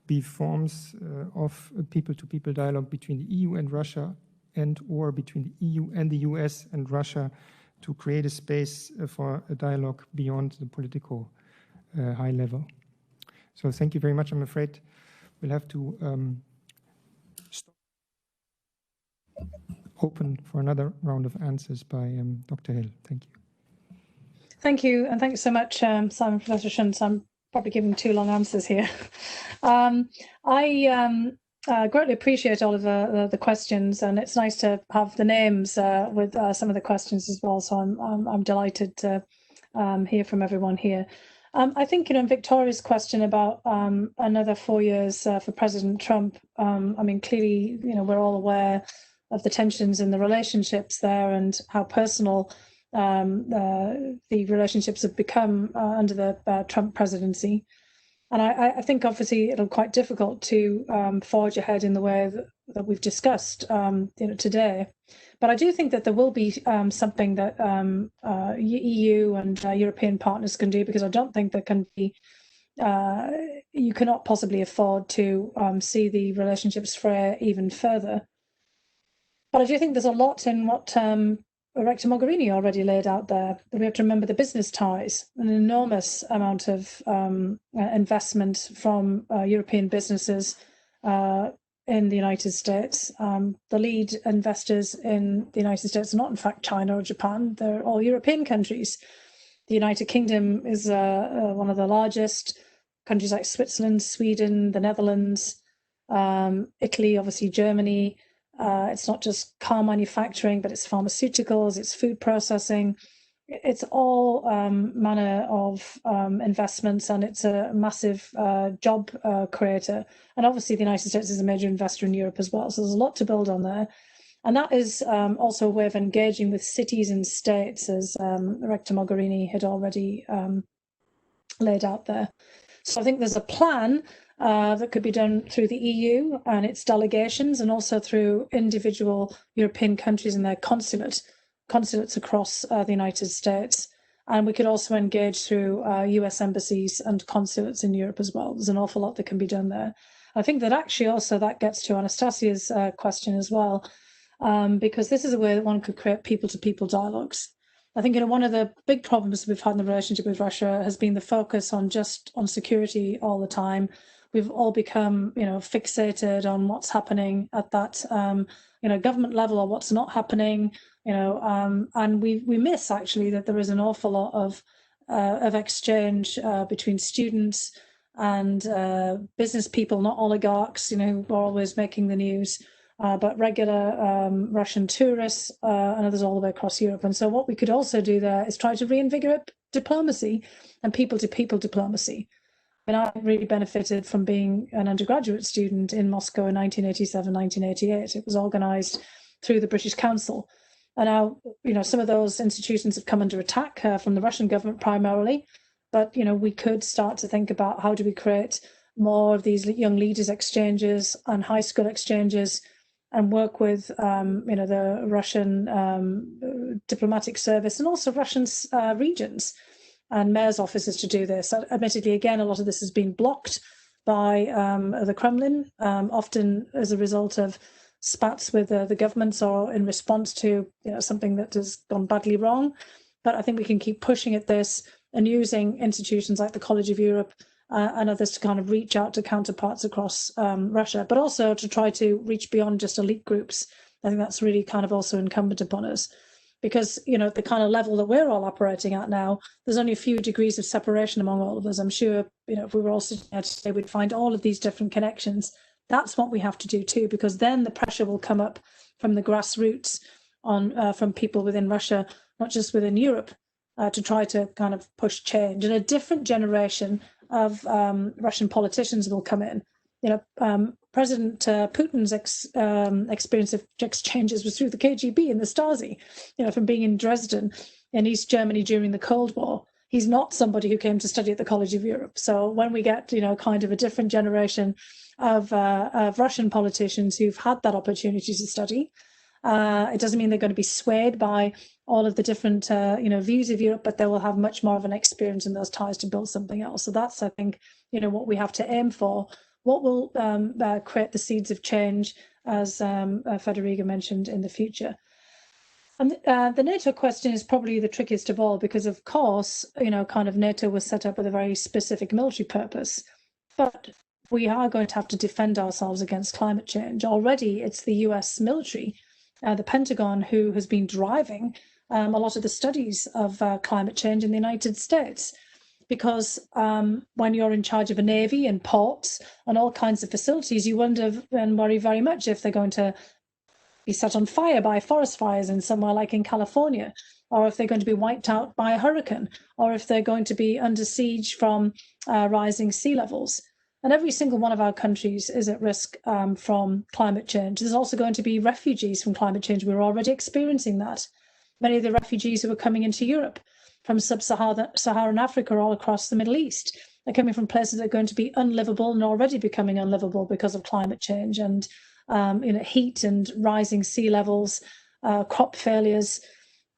be forms of a people-to-people dialogue between the EU and Russia, and or between the EU and the US and Russia, to create a space for a dialogue beyond the political high level? So thank you very much. I'm afraid we'll have to stop. Open for another round of answers by Dr. Hill. Thank you. Thank you, and thanks so much, Simon, Professor Schunz. I'm probably giving too long answers here. I greatly appreciate all of the questions, and it's nice to have the names with some of the questions as well. So I'm delighted to hear from everyone here. I think, Victoria's question about another 4 years for President Trump. I mean, clearly, we're all aware of the tensions in the relationships there and how personal the relationships have become under the Trump presidency. And I think obviously it'll be quite difficult to forge ahead in the way that we've discussed today. But I do think that there will be something that EU and European partners can do, because I don't think there can be, you cannot possibly afford to see the relationships fray even further. But I do think there's a lot in what Rector Mogherini already laid out there. We have to remember the business ties, an enormous amount of investment from European businesses in the United States. The lead investors in the United States are not, in fact, China or Japan. They're all European countries. The United Kingdom is one of the largest. Countries like Switzerland, Sweden, the Netherlands, Italy, obviously Germany. It's not just car manufacturing, but it's pharmaceuticals, it's food processing. It's all manner of investments, and it's a massive job creator. And obviously the United States is a major investor in Europe as well. So there's a lot to build on there. And that is also a way of engaging with cities and states, as Rector Mogherini had already laid out there. So I think there's a plan that could be done through the EU and its delegations, and also through individual European countries and their consulates across the United States. And we could also engage through US embassies and consulates in Europe as well. There's an awful lot that can be done there. I think that actually also that gets to Anastasia's question as well, because this is a way that one could create people-to-people dialogues. I think one of the big problems we've had in the relationship with Russia has been the focus on security all the time. We've all become, fixated on what's happening at that, government level, or what's not happening, and we miss actually that there is an awful lot of exchange between students and business people, not oligarchs, who are always making the news, but regular Russian tourists and others all the way across Europe. And so what we could also do there is try to reinvigorate diplomacy and people-to-people diplomacy. And I really benefited from being an undergraduate student in Moscow in 1987, 1988. It was organised through the British Council. And now, some of those institutions have come under attack from the Russian government primarily. But, we could start to think about how do we create more of these young leaders exchanges and high school exchanges, and work with, the Russian diplomatic service and also Russian regions and mayors' offices to do this. Admittedly, again, a lot of this has been blocked by the Kremlin, often as a result of spats with the governments or in response to something that has gone badly wrong. But I think we can keep pushing at this and using institutions like the College of Europe and others to kind of reach out to counterparts across Russia, but also to try to reach beyond just elite groups. I think that's really kind of also incumbent upon us, because, you know, the kind of level that we're all operating at now, there's only a few degrees of separation among all of us. I'm sure, you know, if we were all sitting here today, we'd find all of these different connections. That's what we have to do too, because then the pressure will come up from the grassroots on from people within Russia, not just within Europe, to try to kind of push change. And a different generation of Russian politicians will come in. You know, President Putin's experience of exchanges was through the KGB and the Stasi, you know, from being in Dresden in East Germany during the Cold War. He's not somebody who came to study at the College of Europe. So when we get, you know, kind of a different generation of Russian politicians who've had that opportunity to study, it doesn't mean they're going to be swayed by all of the different, you know, views of Europe, but they will have much more of an experience in those ties to build something else. So that's, I think, you know, what we have to aim for. What will create the seeds of change, as Federica mentioned, in the future. And the NATO question is probably the trickiest of all, because, of course, you know, kind of NATO was set up with a very specific military purpose. But we are going to have to defend ourselves against climate change. Already, it's the US military, the Pentagon, who has been driving a lot of the studies of climate change in the United States. Because when you're in charge of a navy and ports and all kinds of facilities, you wonder and worry very much if they're going to be set on fire by forest fires in somewhere like in California, or if they're going to be wiped out by a hurricane, or if they're going to be under siege from rising sea levels. And every single one of our countries is at risk from climate change. There's also going to be refugees from climate change. We're already experiencing that. Many of the refugees who are coming into Europe from sub-Saharan Africa all across the Middle East are coming from places that are going to be unlivable and already becoming unlivable because of climate change and you know, heat and rising sea levels, crop failures.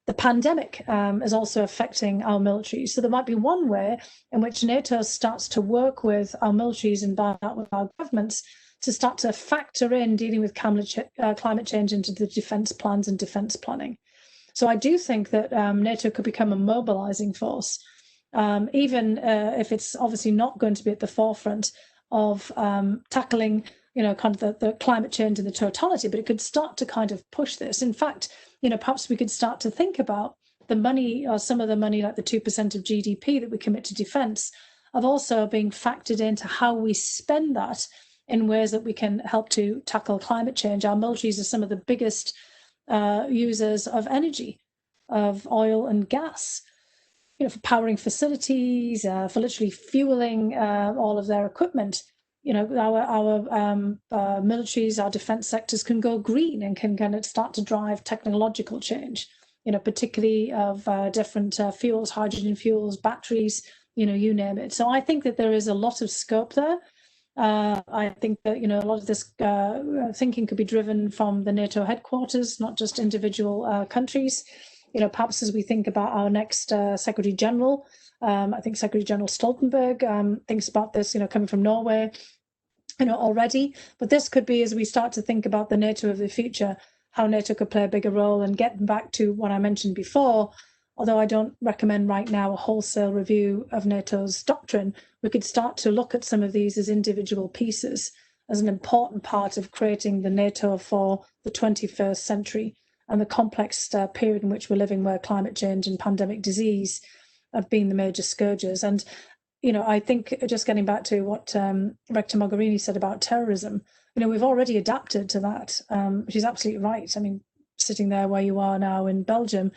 The pandemic is also affecting our military. So there might be one way in which NATO starts to work with our militaries and by that with our governments to start to factor in dealing with climate change into the defence plans and defence planning. So I do think that NATO could become a mobilizing force, even if it's obviously not going to be at the forefront of tackling, you know, kind of the climate change in the totality, but it could start to kind of push this. In fact, you know, perhaps we could start to think about the money, or some of the money, like the 2% of GDP that we commit to defence, of also being factored into how we spend that in ways that we can help to tackle climate change. Our militaries are some of the biggest users of energy, of oil and gas, you know, for powering facilities, for literally fueling all of their equipment. You know, our militaries, our defence sectors can go green and can kind of start to drive technological change, you know, particularly of different fuels, hydrogen fuels, batteries, you know, you name it. So I think that there is a lot of scope there. I think that, you know, a lot of this thinking could be driven from the NATO headquarters, not just individual countries. You know, perhaps as we think about our next Secretary General, I think Secretary General Stoltenberg thinks about this, you know, coming from Norway, you know, already. But this could be, as we start to think about the NATO of the future, how NATO could play a bigger role. And getting back to what I mentioned before, although I don't recommend right now a wholesale review of NATO's doctrine, we could start to look at some of these as individual pieces, as an important part of creating the NATO for the 21st century and the complex period in which we're living, where climate change and pandemic disease have been the major scourges. And, you know, I think, just getting back to what Rector Mogherini said about terrorism, you know, we've already adapted to that. She's absolutely right. I mean, sitting there where you are now in Belgium,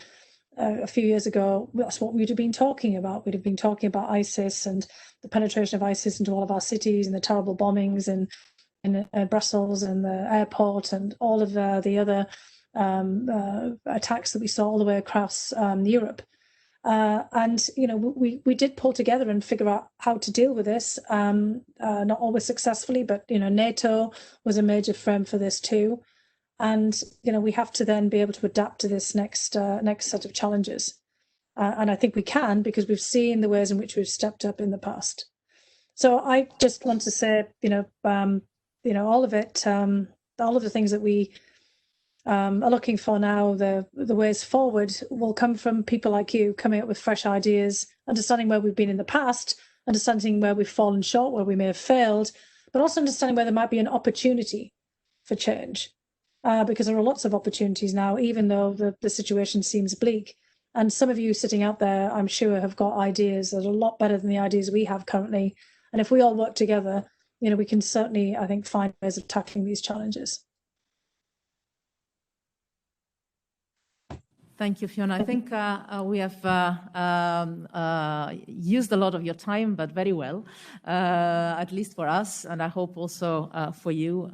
a few years ago, that's what we'd have been talking about. We'd have been talking about ISIS and the penetration of ISIS into all of our cities and the terrible bombings in Brussels and the airport and all of the other attacks that we saw all the way across Europe. And, you know, we did pull together and figure out how to deal with this, not always successfully, but, you know, NATO was a major frame for this too. And, you know, we have to then be able to adapt to this next set of challenges. And I think we can, because we've seen the ways in which we've stepped up in the past. So I just want to say, all of it, all of the things that we are looking for now the ways forward will come from people like you coming up with fresh ideas, understanding where we've been in the past, understanding where we've fallen short, where we may have failed, but also understanding where there might be an opportunity for change. Because there are lots of opportunities now, even though the situation seems bleak. And some of you sitting out there, I'm sure, have got ideas that are a lot better than the ideas we have currently. And if we all work together, we can certainly, I think, find ways of tackling these challenges. Thank you, Fiona. I think we have used a lot of your time, but very well, at least for us, and I hope also for you.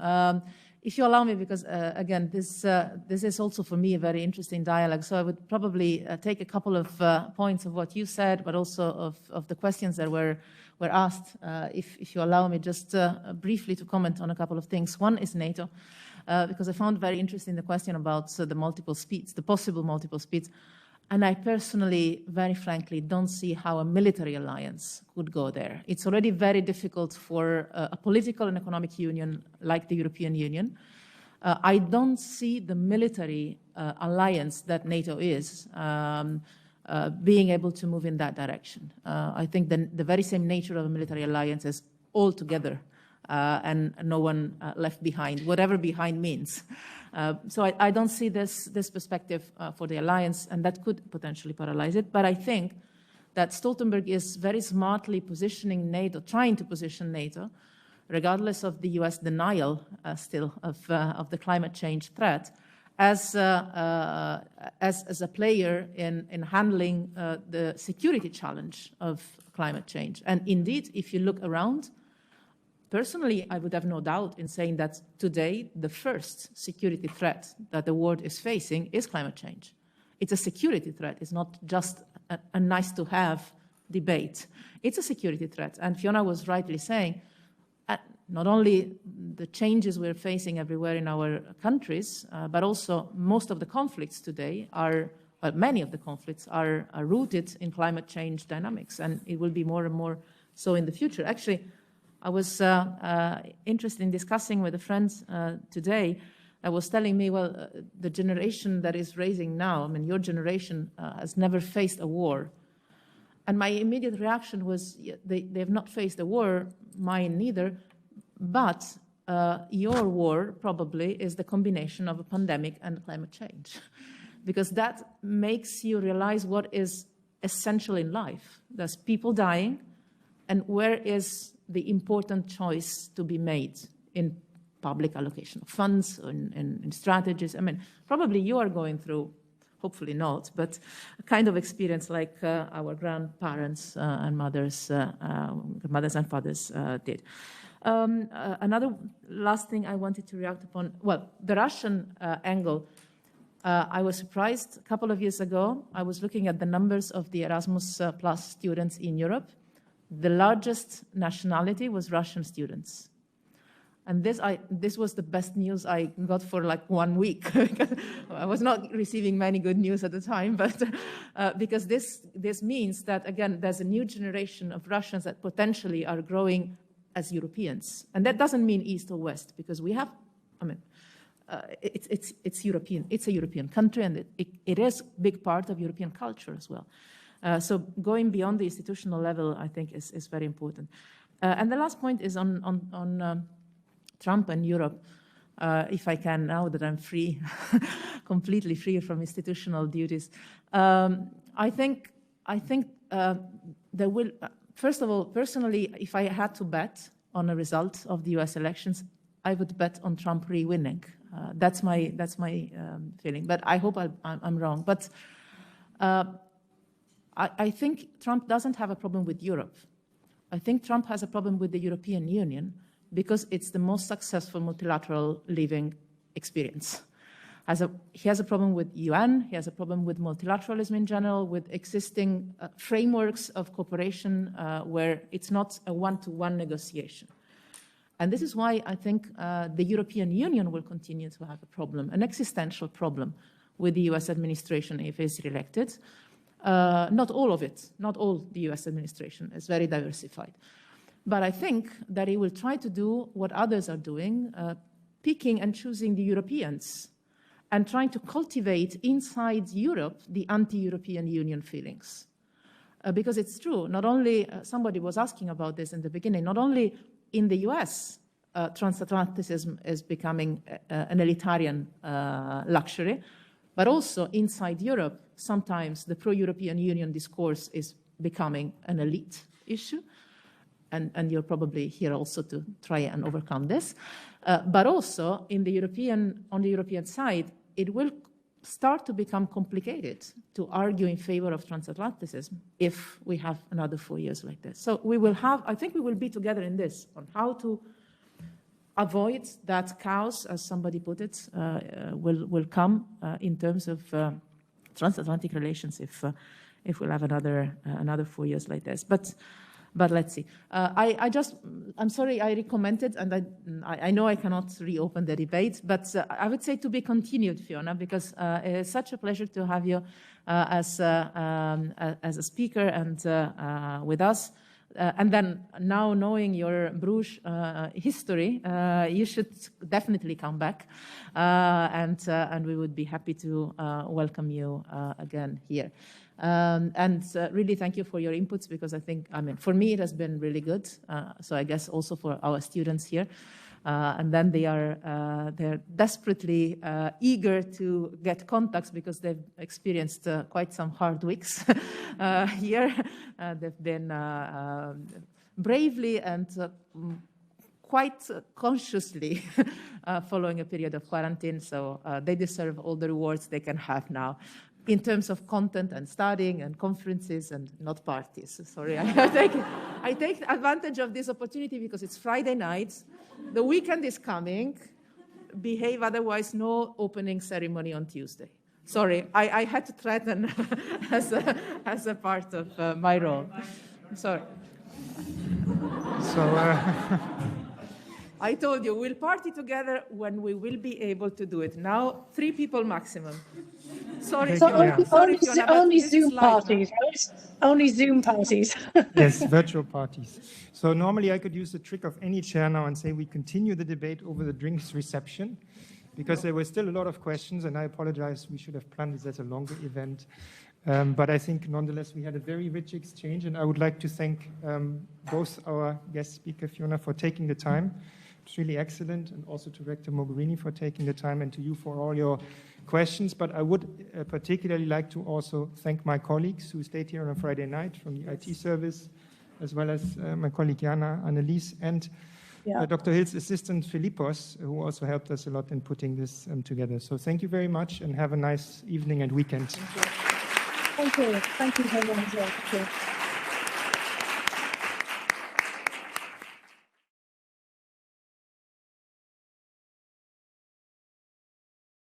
If you allow me, because again, this is also for me a very interesting dialogue, so I would probably take a couple of points of what you said, but also of the questions that were asked, if you allow me just briefly to comment on a couple of things. One is NATO, because I found very interesting the question about the multiple speeds, the possible multiple speeds. And I personally, very frankly, don't see how a military alliance could go there. It's already very difficult for a political and economic union like the European Union. I don't see the military alliance that NATO is being able to move in that direction. I think the very same nature of a military alliance is all together and no one left behind, whatever behind means. So I don't see this perspective for the alliance, and that could potentially paralyze it. But I think that Stoltenberg is very smartly positioning NATO, trying to position NATO, regardless of the US denial still of the climate change threat, as a player in handling the security challenge of climate change. And indeed, if you look around, personally, I would have no doubt in saying that today, the first security threat that the world is facing is climate change. It's a security threat. It's not just a nice-to-have debate. It's a security threat. And Fiona was rightly saying, not only the changes we're facing everywhere in our countries, but also most of the conflicts today are, well, many of the conflicts are rooted in climate change dynamics, and it will be more and more so in the future. Actually, I was interested in discussing with a friend today that was telling me, well, the generation that is raising now, I mean, your generation has never faced a war. And my immediate reaction was, they have not faced a war, mine neither, but your war probably is the combination of a pandemic and climate change. Because that makes you realize what is essential in life. There's people dying, and where is the important choice to be made in public allocation of funds, in strategies. I mean, probably you are going through, hopefully not, but a kind of experience like our grandparents and mothers and fathers did. Another last thing I wanted to react upon, well, the Russian angle. I was surprised a couple of years ago. I was looking at the numbers of the Erasmus Plus students in Europe. The largest nationality was Russian students. And this was the best news I got for like 1 week. I was not receiving many good news at the time, but because this means that, again, there's a new generation of Russians that potentially are growing as Europeans. And that doesn't mean East or West, because we have, I mean, it's European. It's a European country, and it is a big part of European culture as well. So going beyond the institutional level, I think, is very important. And the last point is on Trump and Europe. If I can, now that I'm free, completely free from institutional duties, I think there will. First of all, personally, if I had to bet on a result of the U.S. elections, I would bet on Trump re-winning. That's my feeling. But I hope I'm wrong. But I think Trump doesn't have a problem with Europe. I think Trump has a problem with the European Union because it's the most successful multilateral living experience. He has a problem with UN, he has a problem with multilateralism in general, with existing frameworks of cooperation where it's not a one-to-one negotiation. And this is why I think the European Union will continue to have a problem, an existential problem with the US administration if he's reelected. Not all of it, not all the US administration is very diversified. But I think that he will try to do what others are doing, picking and choosing the Europeans and trying to cultivate inside Europe the anti-European Union feelings. Because it's true, not only, somebody was asking about this in the beginning, not only in the US, transatlanticism is becoming an elitarian luxury, but also inside Europe, sometimes the pro-European Union discourse is becoming an elite issue. And you're probably here also to try and overcome this. But also on the European side, it will start to become complicated to argue in favor of transatlanticism if we have another 4 years like this. So we will have, I think we will be together in this, on how to avoid that chaos, as somebody put it, will come in terms of transatlantic relations if we'll have another 4 years like this. But let's see. I'm sorry I recommented, and I know I cannot reopen the debate, but I would say to be continued, Fiona, because it's such a pleasure to have you as a speaker and with us. And then now knowing your Bruges history, you should definitely come back, and we would be happy to welcome you again here. And really thank you for your inputs, because I think, for me it has been really good. So I guess also for our students here. And then they're desperately eager to get contacts because they've experienced quite some hard weeks here. They've been bravely and quite consciously following a period of quarantine. So they deserve all the rewards they can have now in terms of content and studying and conferences and not parties. Sorry, I take advantage of this opportunity because it's Friday night. The weekend is coming. Behave, otherwise no opening ceremony on Tuesday. Sorry, I had to threaten as a part of my role. Sorry. So I told you, we'll party together when we will be able to do it. Now, 3 people maximum. Sorry, so Fiona, only Zoom parties, right? Only Zoom parties. yes, virtual parties. So normally I could use the trick of any chair now and say we continue the debate over the drinks reception, because there were still a lot of questions, and I apologize, we should have planned this as a longer event. But I think nonetheless we had a very rich exchange, and I would like to thank both our guest speaker, Fiona, for taking the time. It's really excellent, and also to Rector Mogherini for taking the time, and to you for all your questions. But I would particularly like to also thank my colleagues who stayed here on a Friday night from the IT service, as well as my colleague Jana, Annelies, and Dr. Hill's assistant Philippos, who also helped us a lot in putting this together. So thank you very much, and have a nice evening and weekend. Thank you. Thank you very much.